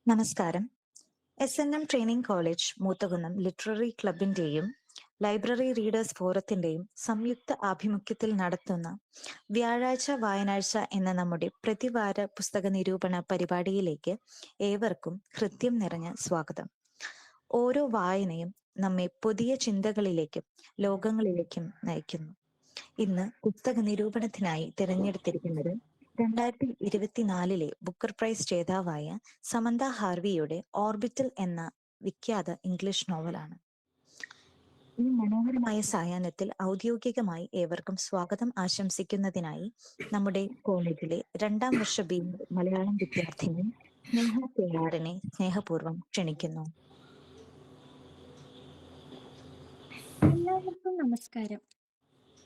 നമസ്കാരം. SNM training college Moothakunnam literary ക്ലബിന്റെയും library readers ഫോറത്തിന്റെയും സംയുക്ത ആഭിമുഖ്യത്തിൽ നടത്തുന്ന വ്യാഴാഴ്ച വായനാഴ്ച എന്ന നമ്മുടെ പ്രതിവാര പുസ്തക നിരൂപണ പരിപാടിയിലേക്ക് ഏവർക്കും ഹൃദ്യം നിറഞ്ഞ സ്വാഗതം. ഓരോ വായനയും നമ്മെ പുതിയ ചിന്തകളിലേക്കും ലോകങ്ങളിലേക്കും നയിക്കുന്നു. ഇന്ന് പുസ്തക നിരൂപണത്തിനായി തിരഞ്ഞെടുത്തിരിക്കുന്നത് 2024 ബുക്കർ പ്രൈസ് ജേതാവായ സമന്ത ഹാർവിയുടെ ഓർബിറ്റൽ എന്ന വിഖ്യാത ഇംഗ്ലീഷ് നോവലാണ്. ഈ മനോഹരമായ സായാഹ്നത്തിൽ ഔദ്യോഗികമായി ഏവർക്കും സ്വാഗതം ആശംസിക്കുന്നതിനായി നമ്മുടെ കോളേജിലെ 2ാം വർഷ മലയാളം വിദ്യാർത്ഥിനി സ്നേഹ കെയാറിനെ സ്നേഹപൂർവ്വം ക്ഷണിക്കുന്നു. എല്ലാവർക്കും നമസ്കാരം.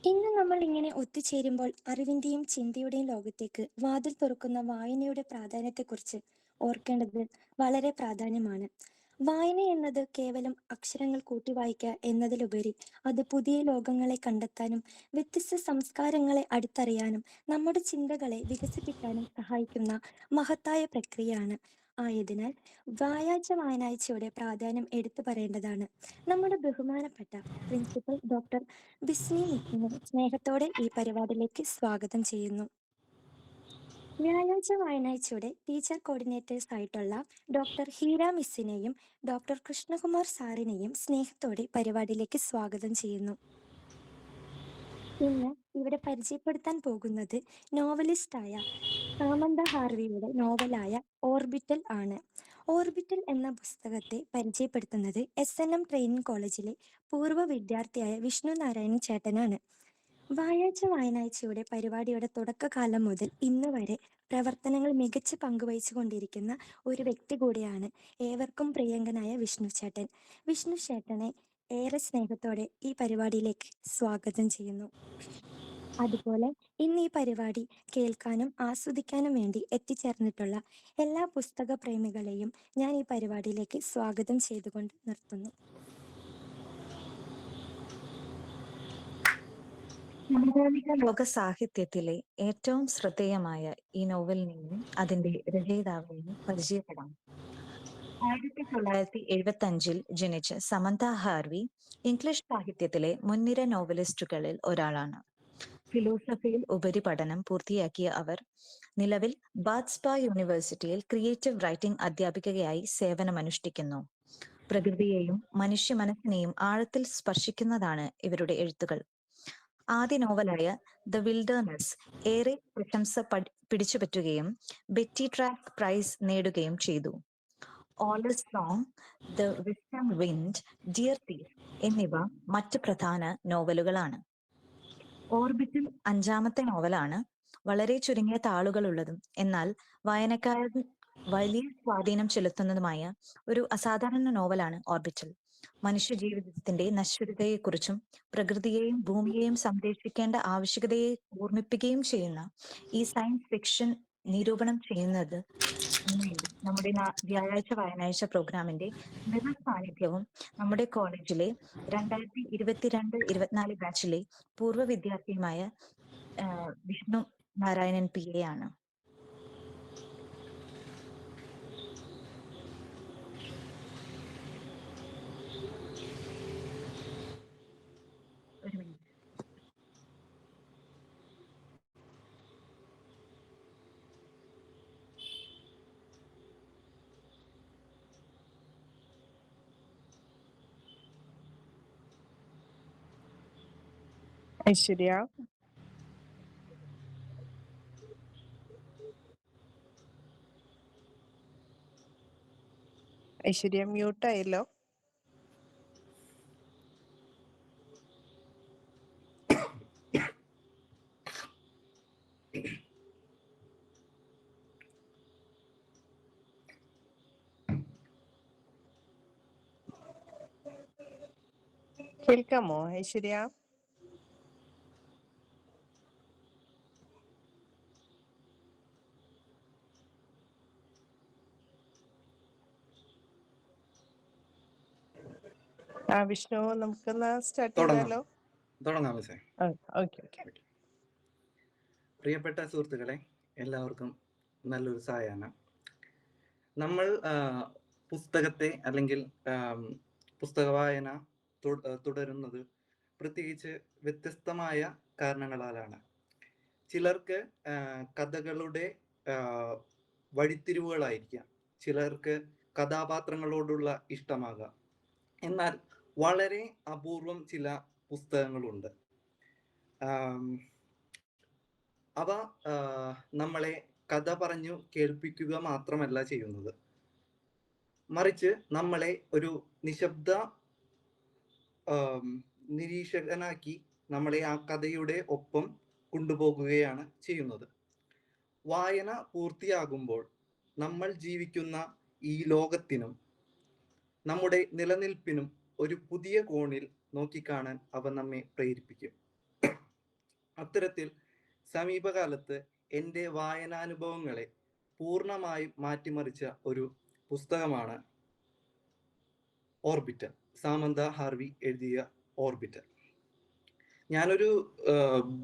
ഇന്ന് നമ്മൾ ഇങ്ങനെ ഒത്തുചേരുമ്പോൾ അറിവിന്റെയും ചിന്തയുടെയും ലോകത്തേക്ക് വാതിൽ തുറക്കുന്ന വായനയുടെ പ്രാധാന്യത്തെക്കുറിച്ച് ഓർക്കേണ്ടത് വളരെ പ്രാധാന്യമാണ്. വായന എന്നത് കേവലം അക്ഷരങ്ങൾ കൂട്ടി വായിക്കുക എന്നതിലുപരി അത് പുതിയ ലോകങ്ങളെ കണ്ടെത്താനും വ്യത്യസ്ത സംസ്കാരങ്ങളെ അടുത്തറിയാനും നമ്മുടെ ചിന്തകളെ വികസിപ്പിക്കാനും സഹായിക്കുന്ന മഹത്തായ പ്രക്രിയയാണ്. ആയതിനാൽ വ്യാഴാഴ്ച വായനാഴ്ചയുടെ പ്രാധാന്യം എടുത്തു പറയേണ്ടതാണ്. നമ്മുടെ ബഹുമാനപ്പെട്ട പ്രിൻസിപ്പൽ ഡോക്ടർ ബിസ്നി മിസ്സിനെ സ്നേഹത്തോടെ ഈ പരിപാടിയിലേക്ക് സ്വാഗതം ചെയ്യുന്നു. വ്യാഴാഴ്ച വായനാഴ്ചയുടെ ടീച്ചർ കോർഡിനേറ്റേഴ്സ് ആയിട്ടുള്ള ഡോക്ടർ ഹീര മിസ്സിനെയും ഡോക്ടർ കൃഷ്ണകുമാർ സാറിനെയും സ്നേഹത്തോടെ പരിപാടിയിലേക്ക് സ്വാഗതം ചെയ്യുന്നു. ഇന്ന് ഇവിടെ പരിചയപ്പെടുത്താൻ പോകുന്നത് നോവലിസ്റ്റായ സാമന്ത ഹാർവിയുടെ നോവലായ ഓർബിറ്റൽ ആണ്. ഓർബിറ്റൽ എന്ന പുസ്തകത്തെ പരിചയപ്പെടുത്തുന്നത് SNM ട്രെയിനിംഗ് കോളേജിലെ പൂർവ്വ വിദ്യാർത്ഥിയായ വിഷ്ണു നാരായണൻ ചേട്ടനാണ്. വ്യാഴാഴ്ച വായനാഴ്ചയുടെ പരിപാടിയുടെ തുടക്കകാലം മുതൽ ഇന്ന് വരെ പ്രവർത്തനങ്ങൾ മികച്ച പങ്കുവഹിച്ചു കൊണ്ടിരിക്കുന്ന ഒരു വ്യക്തി കൂടിയാണ് ഏവർക്കും പ്രിയങ്കനായ വിഷ്ണു ചേട്ടൻ. വിഷ്ണു ചേട്ടനെ ഏറെ സ്നേഹത്തോടെ ഈ പരിപാടിയിലേക്ക് സ്വാഗതം ചെയ്യുന്നു. അതുപോലെ ഇന്ന് ഈ പരിപാടി കേൾക്കാനും ആസ്വദിക്കാനും വേണ്ടി എത്തിച്ചേർന്നിട്ടുള്ള എല്ലാ പുസ്തക പ്രേമികളെയും ഞാൻ ഈ പരിപാടിയിലേക്ക് സ്വാഗതം ചെയ്തുകൊണ്ട് നിർത്തുന്നു. സമകാലിക ലോക സാഹിത്യത്തിലെ ഏറ്റവും ശ്രദ്ധേയമായ ഈ നോവലിനെയും അതിന്റെ രചയിതാവിനെയും പരിചയപ്പെടാം. 1975 ജനിച്ച സമന്ത ഹാർവി ഇംഗ്ലീഷ് സാഹിത്യത്തിലെ മുൻനിര നോവലിസ്റ്റുകളിൽ ഒരാളാണ്. ഫിലോസഫിയിൽ ഉപരിപഠനം പൂർത്തിയാക്കിയ അവർ നിലവിൽ ബാത്സ്ബ യൂണിവേഴ്സിറ്റിയിൽ ക്രിയേറ്റീവ് റൈറ്റിംഗ് അധ്യാപികയായി സേവനമനുഷ്ഠിക്കുന്നു. പ്രകൃതിയെയും മനുഷ്യ മനസ്സിനെയും ആഴത്തിൽ സ്പർശിക്കുന്നതാണ് ഇവരുടെ എഴുത്തുകൾ. ആദ്യ നോവലായ ദ വിൽഡർനെസ് ഏറെ പ്രശംസ പിടിച്ചുപറ്റുകയും ബെറ്റി ട്രാക്ക് പ്രൈസ് നേടുകയും ചെയ്തു. All is song, the western wind, dear thief എന്നിവ മറ്റ് പ്രധാന നോവലുകളാണ്. ഓർബിറ്റൽ 5ാമത്തെ നോവലാണ്. വളരെ ചുരുങ്ങിയ താളുകളുള്ളതും എന്നാൽ വായനക്കാരിൽ വലിയ സ്വാധീനം ചെലുത്തുന്നതുമായ ഒരു അസാധാരണ നോവലാണ് ഓർബിറ്റൽ. മനുഷ്യജീവിതത്തിന്റെ നശ്വരതയെക്കുറിച്ചും പ്രകൃതിയെയും ഭൂമിയെയും സംരക്ഷിക്കേണ്ട ആവശ്യകതയെ ഓർമ്മിപ്പിക്കുകയും ചെയ്യുന്ന ഈ സയൻസ് ഫിക്ഷൻ നിരൂപണം ചെയ്യുന്നത് നമ്മുടെ വ്യാഴാഴ്ച വായനാഴ്ച പ്രോഗ്രാമിന്റെ നിറ സാന്നിധ്യവും നമ്മുടെ കോളേജിലെ 2022-24 ബാച്ചിലെ പൂർവ്വ വിദ്യാർത്ഥിയുമായ വിഷ്ണു നാരായണൻ PA ആണ്. ഒരു മിനിറ്റ്. ഐശ്വര്യ, ഐശ്വര്യ മ്യൂട്ടായല്ലോ. കേൾക്കാമോ ഐശ്വര്യ? വിഷ്ണു, നമുക്കെന്നാ സ്റ്റാർട്ട് ചെയ്താലോ? തുടങ്ങാം മിസ്സേ. ഓക്കെ. പ്രിയപ്പെട്ട സുഹൃത്തുക്കളെ, എല്ലാവർക്കും നല്ലൊരു സായാഹ്നം. നമ്മൾ പുസ്തകത്തെ അല്ലെങ്കിൽ പുസ്തക വായന തുടരുന്നത് പ്രത്യേകിച്ച് വ്യത്യസ്തമായ കാരണങ്ങളാലാണ്. ചിലർക്ക് കഥകളുടെ വഴിത്തിരിവുകളായിരിക്കാം, ചിലർക്ക് കഥാപാത്രങ്ങളോടുള്ള ഇഷ്ടമാകാം. എന്നാൽ വളരെ അപൂർവം ചില പുസ്തകങ്ങളുണ്ട്. അവ നമ്മളെ കഥ പറഞ്ഞു കേൾപ്പിക്കുക മാത്രമല്ല ചെയ്യുന്നത്, മറിച്ച് നമ്മളെ ഒരു നിശബ്ദ നിരീക്ഷകനാക്കി നമ്മളെ ആ കഥയുടെ ഒപ്പം കൊണ്ടുപോകുകയാണ് ചെയ്യുന്നത്. വായന പൂർത്തിയാകുമ്പോൾ നമ്മൾ ജീവിക്കുന്ന ഈ ലോകത്തിനും നമ്മുടെ നിലനിൽപ്പിനും ഒരു പുതിയ കോണിൽ നോക്കിക്കാണാൻ അവ നമ്മെ പ്രേരിപ്പിക്കും. അത്തരത്തിൽ സമീപകാലത്ത് എൻ്റെ വായനാനുഭവങ്ങളെ പൂർണ്ണമായും മാറ്റിമറിച്ച ഒരു പുസ്തകമാണ് ഓർബിറ്റൽ, സാമന്ത ഹാർവി എഴുതിയ ഓർബിറ്റൽ. ഞാനൊരു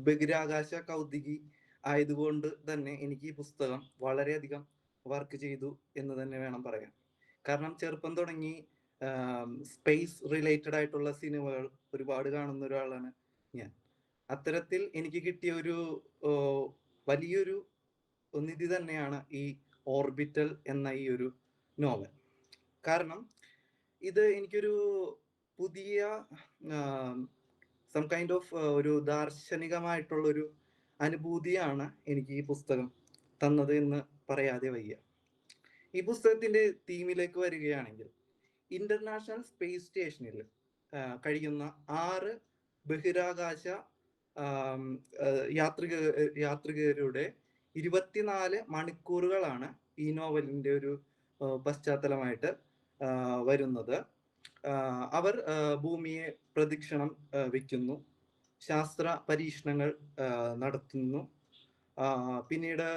ബഹിരാകാശ കൗതുകി ആയതുകൊണ്ട് തന്നെ എനിക്ക് ഈ പുസ്തകം വളരെയധികം വർക്ക് ചെയ്തു എന്ന് തന്നെ വേണം പറയാൻ. കാരണം ചെറുപ്പം തുടങ്ങി സ്പേസ് റിലേറ്റഡ് ആയിട്ടുള്ള സിനിമകൾ ഒരുപാട് കാണുന്ന ഒരാളാണ് ഞാൻ. അത്തരത്തിൽ എനിക്ക് കിട്ടിയ ഒരു വലിയൊരു നിധി തന്നെയാണ് ഈ ഓർബിറ്റൽ എന്ന ഈ ഒരു നോവൽ. കാരണം ഇത് എനിക്കൊരു പുതിയ സം കൈൻഡ് ഓഫ് ഒരു ദാർശനികമായിട്ടുള്ള ഒരു അനുഭൂതിയാണ് എനിക്ക് ഈ പുസ്തകം തന്നത് എന്ന് പറയാതെ വയ്യ. ഈ പുസ്തകത്തിന്റെ തീമിലേക്ക് വരികയാണെങ്കിൽ, ഇന്റർനാഷണൽ സ്പേസ് സ്റ്റേഷനിൽ കഴിയുന്ന 6 ബഹിരാകാശ യാത്രികരുടെ 24 മണിക്കൂറുകളാണ് ഈ നോവലിന്റെ ഒരു പശ്ചാത്തലമായിട്ട് വരുന്നത്. അവർ ഭൂമിയെ പ്രദക്ഷിണം വയ്ക്കുന്നു, ശാസ്ത്ര പരീക്ഷണങ്ങൾ നടത്തുന്നു, പിന്നീട്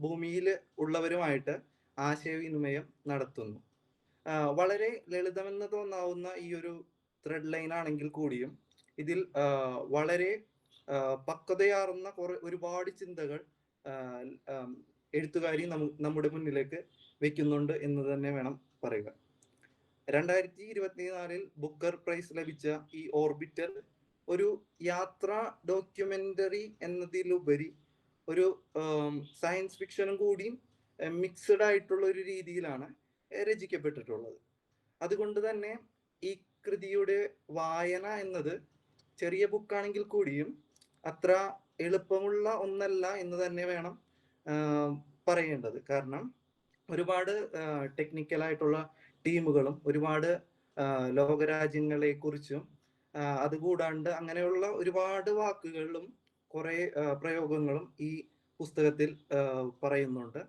ഭൂമിയിൽ ഉള്ളവരുമായിട്ട് ആശയവിനിമയം നടത്തുന്നു. വളരെ ലളിതമെന്ന് തോന്നാവുന്ന ഈ ഒരു ത്രെഡ് ലൈൻ ആണെങ്കിൽ കൂടിയും ഇതിൽ വളരെ പക്വതയാർന്ന ഒരുപാട് ചിന്തകൾ എഴുത്തുകാരി നമ്മുടെ മുന്നിലേക്ക് വെക്കുന്നുണ്ട് എന്ന് തന്നെ വേണം പറയുക. 2024 ബുക്കർ പ്രൈസ് ലഭിച്ച ഈ ഓർബിറ്റൽ ഒരു യാത്രാ ഡോക്യുമെന്ററി എന്നതിലുപരി ഒരു സയൻസ് ഫിക്ഷനും കൂടി മിക്സഡ് ആയിട്ടുള്ള ഒരു രീതിയിലാണ് രചിക്കപ്പെട്ടിട്ടുള്ളത്. അതുകൊണ്ട് തന്നെ ഈ കൃതിയുടെ വായന എന്നത് ചെറിയ ബുക്കാണെങ്കിൽ കൂടിയും അത്ര എളുപ്പമുള്ള ഒന്നല്ല എന്ന് തന്നെ വേണം പറയേണ്ടത്. കാരണം ഒരുപാട് ടെക്നിക്കലായിട്ടുള്ള ടീമുകളും ഒരുപാട് ലോകരാജ്യങ്ങളെ കുറിച്ചും അതുകൂടാണ്ട് അങ്ങനെയുള്ള ഒരുപാട് വാക്കുകളും കുറെ പ്രയോഗങ്ങളും ഈ പുസ്തകത്തിൽ പറയുന്നുണ്ട്.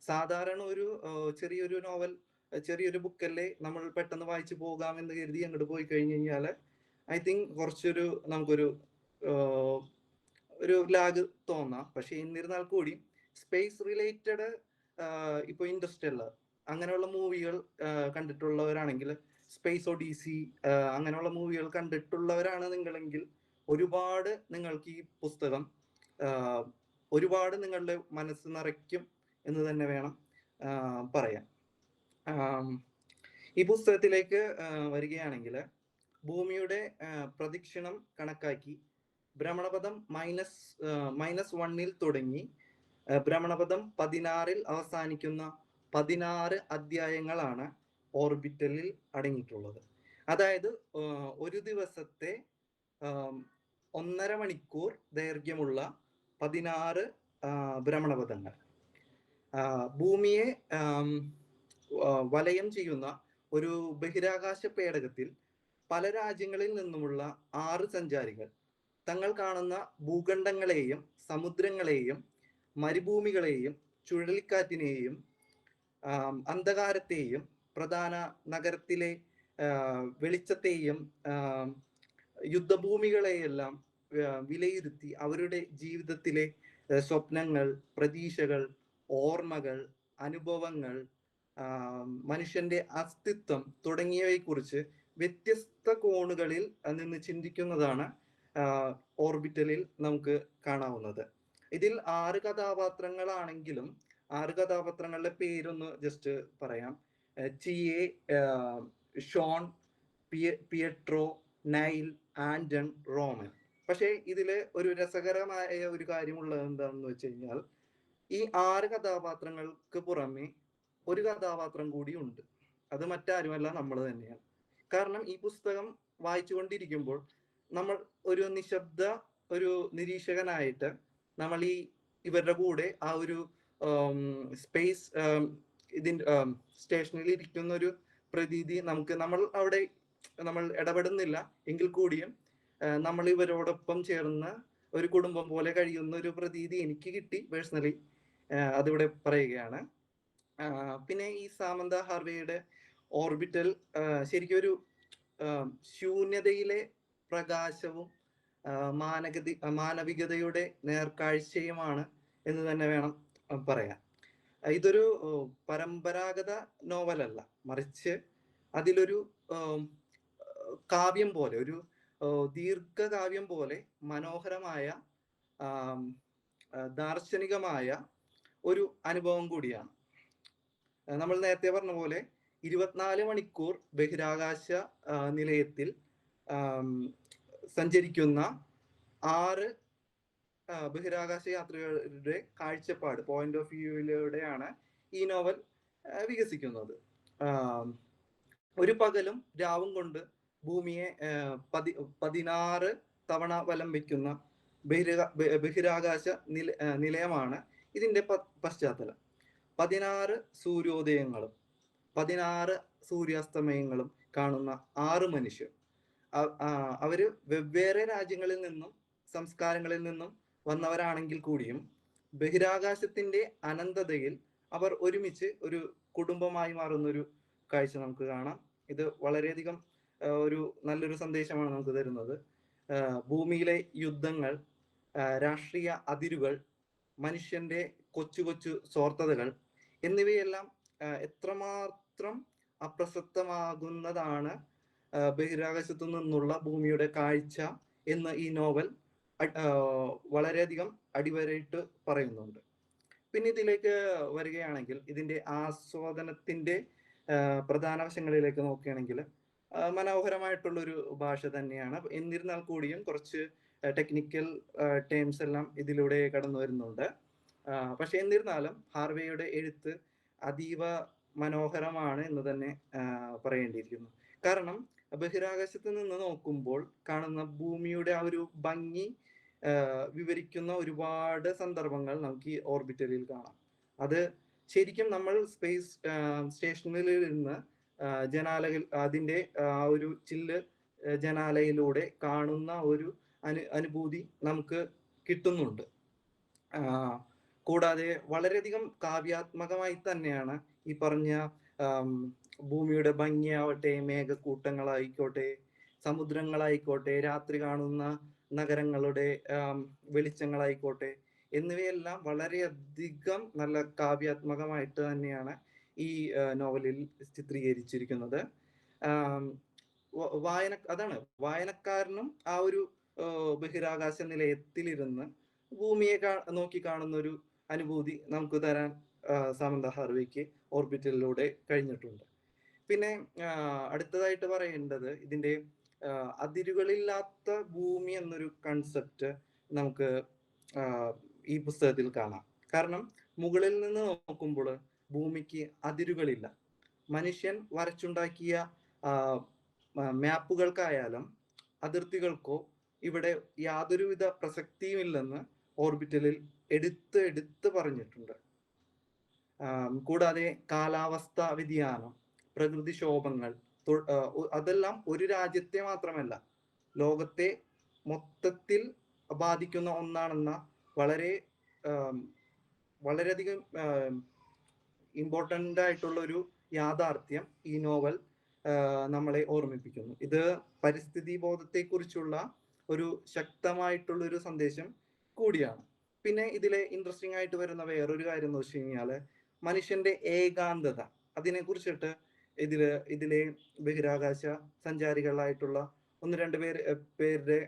സാധാരണ ഒരു ചെറിയൊരു നോവൽ, ചെറിയൊരു ബുക്കല്ലേ നമ്മൾ പെട്ടെന്ന് വായിച്ചു പോകാമെന്ന് കരുതി അങ്ങോട്ട് പോയി കഴിഞ്ഞു കഴിഞ്ഞാൽ ഐ തിങ്ക് കുറച്ചൊരു നമുക്കൊരു ലാഗ് തോന്നാം. പക്ഷെ എന്നിരുന്നാൽ കൂടി സ്പേസ് റിലേറ്റഡ് ഇപ്പൊ ഇൻഡർസ്റ്റെല്ലർ അങ്ങനെയുള്ള മൂവികൾ കണ്ടിട്ടുള്ളവരാണെങ്കിൽ, സ്പേസ് ഒഡീസി അങ്ങനെയുള്ള മൂവികൾ കണ്ടിട്ടുള്ളവരാണ് നിങ്ങളെങ്കിൽ ഒരുപാട് നിങ്ങൾക്ക് ഈ പുസ്തകം ഒരുപാട് നിങ്ങളുടെ മനസ്സ് നിറയ്ക്കും എന്ന് തന്നെ വേണം പറയാൻ. ഈ പുസ്തകത്തിലേക്ക് വരികയാണെങ്കിൽ, ഭൂമിയുടെ പ്രദക്ഷിണം കണക്കാക്കി ഭ്രമണപഥം -1 തുടങ്ങി ഭ്രമണപഥം 16 അവസാനിക്കുന്ന 16 അധ്യായങ്ങളാണ് ഓർബിറ്റലിൽ അടങ്ങിയിട്ടുള്ളത്. അതായത് ഒരു ദിവസത്തെ 1.5 മണിക്കൂർ ദൈർഘ്യമുള്ള 16 ഭ്രമണപഥങ്ങൾ. ഭൂമിയെ വലയം ചെയ്യുന്ന ഒരു ബഹിരാകാശ പേടകത്തിൽ പല രാജ്യങ്ങളിൽ നിന്നുമുള്ള 6 സഞ്ചാരികൾ തങ്ങൾ കാണുന്ന ഭൂഖണ്ഡങ്ങളെയും സമുദ്രങ്ങളെയും മരുഭൂമികളെയും ചുഴലിക്കാറ്റിനെയും അന്ധകാരത്തെയും പ്രധാന നഗരത്തിലെ വെളിച്ചത്തെയും യുദ്ധഭൂമികളെയെല്ലാം വിലയിരുത്തി അവരുടെ ജീവിതത്തിലെ സ്വപ്നങ്ങൾ, പ്രതീക്ഷകൾ, ഓർമ്മകൾ, അനുഭവങ്ങൾ, മനുഷ്യന്റെ അസ്തിത്വം തുടങ്ങിയവയെക്കുറിച്ച് വ്യത്യസ്ത കോണുകളിൽ നിന്ന് ചിന്തിക്കുന്നതാണ് ഓർബിറ്റലിൽ നമുക്ക് കാണാവുന്നത്. ഇതിൽ 6 കഥാപാത്രങ്ങളാണെങ്കിലും 6 കഥാപാത്രങ്ങളുടെ പേരൊന്ന് ജസ്റ്റ് പറയാം. ചിയെ, ഷോൺ, പിയട്രോ, നൈൽ, ആൻഡൺ, റോമൻ. പക്ഷേ ഇതില് ഒരു രസകരമായ ഒരു കാര്യമുള്ളത് എന്താണെന്ന് വെച്ച് കഴിഞ്ഞാൽ, ഈ 6 കഥാപാത്രങ്ങൾക്ക് പുറമെ ഒരു കഥാപാത്രം കൂടി ഉണ്ട്. അത് മറ്റാരുമല്ല, നമ്മൾ തന്നെയാണ്. കാരണം ഈ പുസ്തകം വായിച്ചുകൊണ്ടിരിക്കുമ്പോൾ നമ്മൾ ഒരു നിശബ്ദ ഒരു നിരീക്ഷകനായിട്ട് നമ്മൾ ഇവരുടെ കൂടെ ആ ഒരു സ്പേസ് ഇതിൻ്റെ സ്റ്റേഷനിൽ ഇരിക്കുന്ന ഒരു പ്രതീതി നമ്മൾ അവിടെ നമ്മൾ ഇടപെടുന്നില്ല എങ്കിൽ കൂടിയും നമ്മൾ ഇവരോടൊപ്പം ചേർന്ന് ഒരു കുടുംബം പോലെ കഴിയുന്ന ഒരു പ്രതീതി എനിക്ക് കിട്ടി പേഴ്സണലി. അതിവിടെ പറയുകയാണ്. പിന്നെ ഈ സാമന്ത ഹാർവേയുടെ ഓർബിറ്റൽ ശരിക്കും ഒരു ശൂന്യതയിലെ പ്രകാശവും മാനവികതയുടെ നേർക്കാഴ്ചയുമാണ് എന്ന് തന്നെ വേണം പറയാൻ. ഇതൊരു പരമ്പരാഗത നോവലല്ല, മറിച്ച് അതിലൊരു കാവ്യം പോലെ, ഒരു ദീർഘകാവ്യം പോലെ മനോഹരമായ ദാർശനികമായ ഒരു അനുഭവം കൂടിയാണ്. നമ്മൾ നേരത്തെ പറഞ്ഞ പോലെ 24 മണിക്കൂർ ബഹിരാകാശ നിലയത്തിൽ സഞ്ചരിക്കുന്ന 6 ബഹിരാകാശ യാത്രികരുടെ കാഴ്ചപ്പാട്, പോയിന്റ് ഓഫ് വ്യൂയിലൂടെയാണ് ഈ നോവൽ വികസിക്കുന്നത്. ഒരു പകലും രാവും കൊണ്ട് ഭൂമിയെ 16 തവണ വലം വയ്ക്കുന്ന ബഹിരാകാശ നിലയമാണ് ഇതിന്റെ പശ്ചാത്തലം. 16 സൂര്യോദയങ്ങളും 16 സൂര്യാസ്തമയങ്ങളും കാണുന്ന 6 മനുഷ്യർ. അവര് വെവ്വേറെ രാജ്യങ്ങളിൽ നിന്നും സംസ്കാരങ്ങളിൽ നിന്നും വന്നവരാണെങ്കിൽ കൂടിയും ബഹിരാകാശത്തിന്റെ അനന്തതയിൽ അവർ ഒരുമിച്ച് ഒരു കുടുംബമായി മാറുന്ന ഒരു കാഴ്ച നമുക്ക് കാണാം. ഇത് വളരെയധികം ഒരു നല്ലൊരു സന്ദേശമാണ് നമുക്ക് തരുന്നത്. ഭൂമിയിലെ യുദ്ധങ്ങൾ, രാഷ്ട്രീയ അതിരുകൾ, മനുഷ്യന്റെ കൊച്ചു കൊച്ചു സ്വാർത്ഥതകൾ എന്നിവയെല്ലാം എത്രമാത്രം അപ്രസക്തമാകുന്നതാണ് ബഹിരാകാശത്തു നിന്നുള്ള ഭൂമിയുടെ കാഴ്ച എന്ന് ഈ നോവൽ വളരെയധികം അടിവരയിട്ട് പറയുന്നുണ്ട്. പിന്നെ ഇതിലേക്ക് വരികയാണെങ്കിൽ ഇതിന്റെ ആസ്വാദനത്തിന്റെ പ്രധാന വശങ്ങളിലേക്ക് നോക്കുകയാണെങ്കിൽ മനോഹരമായിട്ടുള്ളൊരു ഭാഷ തന്നെയാണ്. എന്നിരുന്നാൽ കൂടിയും കുറച്ച് ടെക്നിക്കൽ ടേംസ് എല്ലാം ഇതിലൂടെ കടന്നു വരുന്നുണ്ട്. പക്ഷെ എന്നിരുന്നാലും ഹാർവേയുടെ എഴുത്ത് അതീവ മനോഹരമാണ് എന്ന് തന്നെ പറയേണ്ടിയിരിക്കുന്നു. കാരണം ബഹിരാകാശത്ത് നിന്ന് നോക്കുമ്പോൾ കാണുന്ന ഭൂമിയുടെ ആ ഒരു ഭംഗി വിവരിക്കുന്ന ഒരുപാട് സന്ദർഭങ്ങൾ നമുക്ക് ഈ ഓർബിറ്റലിൽ കാണാം. അത് ശരിക്കും നമ്മൾ സ്പേസ് സ്റ്റേഷനിൽ ഇരുന്ന് അതിന്റെ ആ ഒരു ചില്ല് ജനാലയിലൂടെ കാണുന്ന ഒരു അനുഭൂതി നമുക്ക് കിട്ടുന്നുണ്ട്. കൂടാതെ വളരെയധികം കാവ്യാത്മകമായി തന്നെയാണ് ഈ പറഞ്ഞ ഭൂമിയുടെ ഭംഗിയാവട്ടെ, മേഘക്കൂട്ടങ്ങളായിക്കോട്ടെ, സമുദ്രങ്ങളായിക്കോട്ടെ, രാത്രി കാണുന്ന നഗരങ്ങളുടെ വെളിച്ചങ്ങളായിക്കോട്ടെ, എന്നിവയെല്ലാം വളരെയധികം നല്ല കാവ്യാത്മകമായിട്ട് തന്നെയാണ് ഈ നോവലിൽ ചിത്രീകരിച്ചിരിക്കുന്നത്. അതാണ് വായനക്കാരനും ആ ഒരു ബഹിരാകാശ നിലയത്തിലിരുന്ന് ഭൂമിയെ നോക്കി കാണുന്ന ഒരു അനുഭൂതി നമുക്ക് തരാൻ സാമന്ത ഹാർവേക്ക് ഓർബിറ്റലിലൂടെ കഴിഞ്ഞിട്ടുണ്ട്. പിന്നെ അടുത്തതായിട്ട് പറയേണ്ടത് ഇതിന്റെ അതിരുകളില്ലാത്ത ഭൂമി എന്നൊരു കൺസെപ്റ്റ് നമുക്ക് ഈ പുസ്തകത്തിൽ കാണാം. കാരണം മുകളിൽ നിന്ന് നോക്കുമ്പോൾ ഭൂമിക്ക് അതിരുകളില്ല. മനുഷ്യൻ വരച്ചുണ്ടാക്കിയ മാപ്പുകൾക്കായാലും അതിർത്തികൾക്കോ ഇവിടെ യാതൊരുവിധ പ്രസക്തിയുമില്ലെന്ന് ഓർബിറ്റലിൽ എടുത്ത് പറഞ്ഞിട്ടുണ്ട്. കൂടാതെ കാലാവസ്ഥ വ്യതിയാനം, പ്രകൃതിക്ഷോഭങ്ങൾ, അതെല്ലാം ഒരു രാജ്യത്തെ മാത്രമല്ല ലോകത്തെ മൊത്തത്തിൽ ബാധിക്കുന്ന ഒന്നാണെന്ന വളരെയധികം ഇമ്പോർട്ടൻ്റ് ആയിട്ടുള്ള ഒരു യാഥാർത്ഥ്യം ഈ നോവൽ നമ്മളെ ഓർമ്മിപ്പിക്കുന്നു. ഇത് പരിസ്ഥിതി ബോധത്തെക്കുറിച്ചുള്ള ഒരു ശക്തമായിട്ടുള്ള ഒരു സന്ദേശം കൂടിയാണ്. പിന്നെ ഇതിലെ ഇൻട്രസ്റ്റിംഗ് ആയിട്ട് വരുന്ന വേറൊരു കാര്യം എന്ന് വെച്ച് കഴിഞ്ഞാല് മനുഷ്യന്റെ ഏകാന്തത. അതിനെ കുറിച്ചിട്ട് ഇതിലെ ബഹിരാകാശ സഞ്ചാരികളായിട്ടുള്ള 1-2 പേരുടെ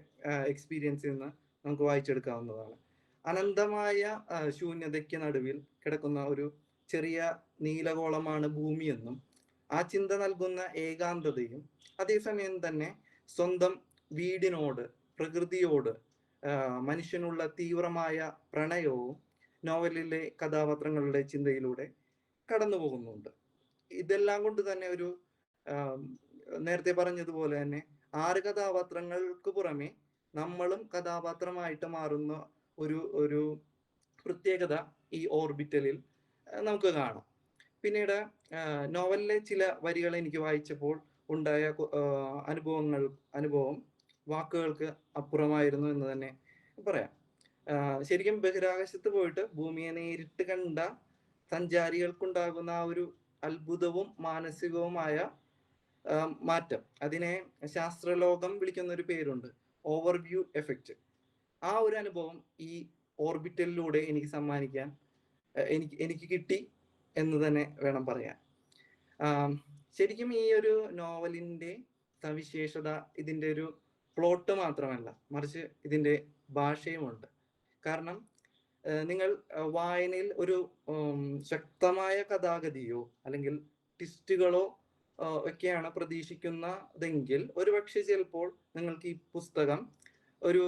എക്സ്പീരിയൻസിൽ നിന്ന് നമുക്ക് വായിച്ചെടുക്കാവുന്നതാണ്. അനന്തമായ ശൂന്യതയ്ക്ക് നടുവിൽ കിടക്കുന്ന ഒരു ചെറിയ നീലഗോളമാണ് ഭൂമിയെന്നും ആ ചിന്ത നൽകുന്ന ഏകാന്തതയും അതേസമയം തന്നെ സ്വന്തം വീടിനോട്, പ്രകൃതിയോട് മനുഷ്യനുള്ള തീവ്രമായ പ്രണയവും നോവലിലെ കഥാപാത്രങ്ങളുടെ ചിന്തയിലൂടെ കടന്നു പോകുന്നുണ്ട്. ഇതെല്ലാം കൊണ്ട് തന്നെ ഒരു നേരത്തെ പറഞ്ഞതുപോലെ തന്നെ 6 കഥാപാത്രങ്ങൾക്ക് പുറമെ നമ്മളും കഥാപാത്രമായിട്ട് മാറുന്ന ഒരു പ്രത്യേകത ഈ ഓർബിറ്റലിൽ നമുക്ക് കാണാം. പിന്നീട് നോവലിലെ ചില വരികൾ എനിക്ക് വായിച്ചപ്പോൾ ഉണ്ടായ അനുഭവം വാക്കുകൾക്ക് അപ്പുറമായിരുന്നു എന്ന് തന്നെ പറയാം. ശരിക്കും ബഹിരാകാശത്ത് പോയിട്ട് ഭൂമിയെ നേരിട്ട് കണ്ട സഞ്ചാരികൾക്കുണ്ടാകുന്ന ആ ഒരു അത്ഭുതവും മാനസികവുമായ മാറ്റം, അതിനെ ശാസ്ത്രലോകം വിളിക്കുന്ന ഒരു പേരുണ്ട്, ഓവർവ്യൂ എഫക്റ്റ്. ആ ഒരു അനുഭവം ഈ ഓർബിറ്റലിലൂടെ എനിക്ക് സമ്മാനിക്കാൻ എനിക്ക് കിട്ടി എന്ന് തന്നെ വേണം പറയാൻ. ശരിക്കും ഈ ഒരു നോവലിന്റെ സവിശേഷത ഇതിന്റെ ഒരു പ്ലോട്ട് മാത്രമല്ല, മറിച്ച് ഇതിന്റെ ഭാഷയുമുണ്ട്. കാരണം നിങ്ങൾ വായനയിൽ ഒരു ശക്തമായ കഥാഗതിയോ അല്ലെങ്കിൽ ട്വിസ്റ്റുകളോ ഒക്കെയാണ് പ്രതീക്ഷിക്കുന്നതെങ്കിൽ ഒരുപക്ഷെ ചിലപ്പോൾ നിങ്ങൾക്ക് ഈ പുസ്തകം ഒരു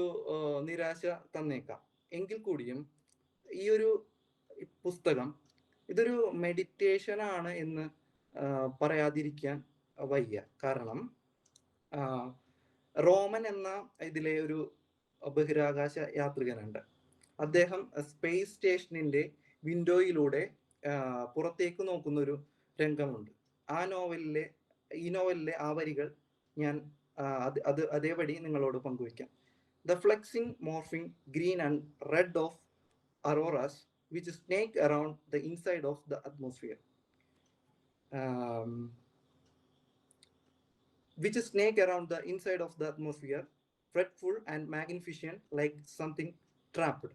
നിരാശ തന്നേക്കാം. എങ്കിൽ കൂടിയും ഈ ഒരു പുസ്തകം ഇതൊരു മെഡിറ്റേഷൻ ആണ് എന്ന് പറയാതിരിക്കാൻ വയ്യ. കാരണം റോമൻ എന്ന ഇതിലെ ഒരു ബഹിരാകാശ യാത്രികനുണ്ട്. അദ്ദേഹം സ്പേസ് സ്റ്റേഷനിന്റെ വിൻഡോയിലൂടെ പുറത്തേക്ക് നോക്കുന്ന ഒരു രംഗമുണ്ട്. ഈ നോവലിലെ ആ വരികൾ ഞാൻ അതേപടി നിങ്ങളോട് പങ്കുവയ്ക്കാം. The flexing, morphing green and red of auroras which snake around the inside of the atmosphere. Fretful and magnificent like something trapped.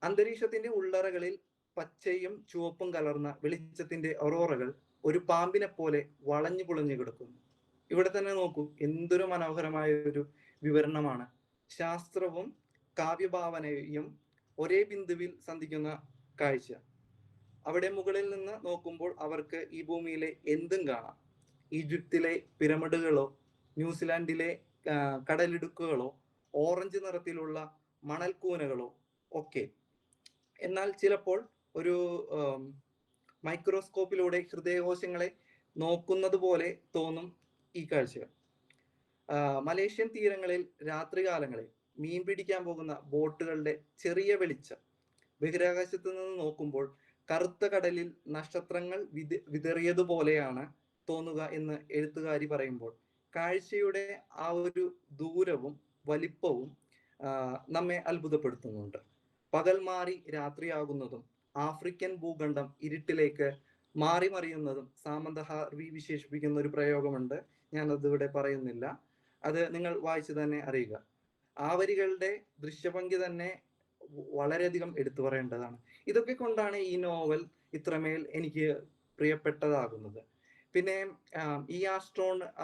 അന്തരീക്ഷത്തിന്റെ ഉള്ളറകളിൽ പച്ചയും ചുവപ്പും കലർന്ന വെളിച്ചത്തിന്റെ ഒറോറകൾ ഒരു പാമ്പിനെ പോലെ വളഞ്ഞു പുളഞ്ഞു കിടക്കുന്നു. ഇവിടെ തന്നെ നോക്കൂ, എന്തൊരു മനോഹരമായ ഒരു വിവരണമാണ്. ശാസ്ത്രവും കാവ്യഭാവനയും ഒരേ ബിന്ദുവിൽ സന്ധിക്കുന്ന കാഴ്ച. അവിടെ മുകളിൽ നിന്ന് നോക്കുമ്പോൾ അവർക്ക് ഈ ഭൂമിയിലെ എന്തും കാണാം. ഈജിപ്തിലെ പിരമിഡുകളോ ന്യൂസിലാൻഡിലെ കടലിടുക്കുകളോ ഓറഞ്ച് നിറത്തിലുള്ള മണൽക്കൂനകളോ ഒക്കെ. എന്നാൽ ചിലപ്പോൾ ഒരു മൈക്രോസ്കോപ്പിലൂടെ ഹൃദയകോശങ്ങളെ നോക്കുന്നത് പോലെ തോന്നും ഈ കാഴ്ചകൾ. മലേഷ്യൻ തീരങ്ങളിൽ രാത്രികാലങ്ങളിൽ മീൻ പിടിക്കാൻ പോകുന്ന ബോട്ടുകളുടെ ചെറിയ വെളിച്ചം ബഹിരാകാശത്ത് നിന്ന് നോക്കുമ്പോൾ കറുത്ത കടലിൽ നക്ഷത്രങ്ങൾ വിതറിയതുപോലെയാണ് തോന്നുക എന്ന് എഴുത്തുകാരി പറയുമ്പോൾ കാഴ്ചയുടെ ആ ഒരു ദൂരവും വലിപ്പവും നമ്മെ അത്ഭുതപ്പെടുത്തുന്നുണ്ട്. പകൽ മാറി രാത്രിയാകുന്നതും ആഫ്രിക്കൻ ഭൂഖണ്ഡം ഇരുട്ടിലേക്ക് മാറി മറിയുന്നതും സാമന്ത ഹാർവി വിശേഷിപ്പിക്കുന്ന ഒരു പ്രയോഗമുണ്ട്. ഞാൻ അതിവിടെ പറയുന്നില്ല, അത് നിങ്ങൾ വായിച്ചു തന്നെ അറിയുക. ആ വരികളുടെ ദൃശ്യഭംഗി തന്നെ വളരെയധികം എടുത്തു പറയേണ്ടതാണ്. ഇതൊക്കെ കൊണ്ടാണ് ഈ നോവൽ ഇത്രമേൽ എനിക്ക് പ്രിയപ്പെട്ടതാകുന്നത്. പിന്നെ ഈ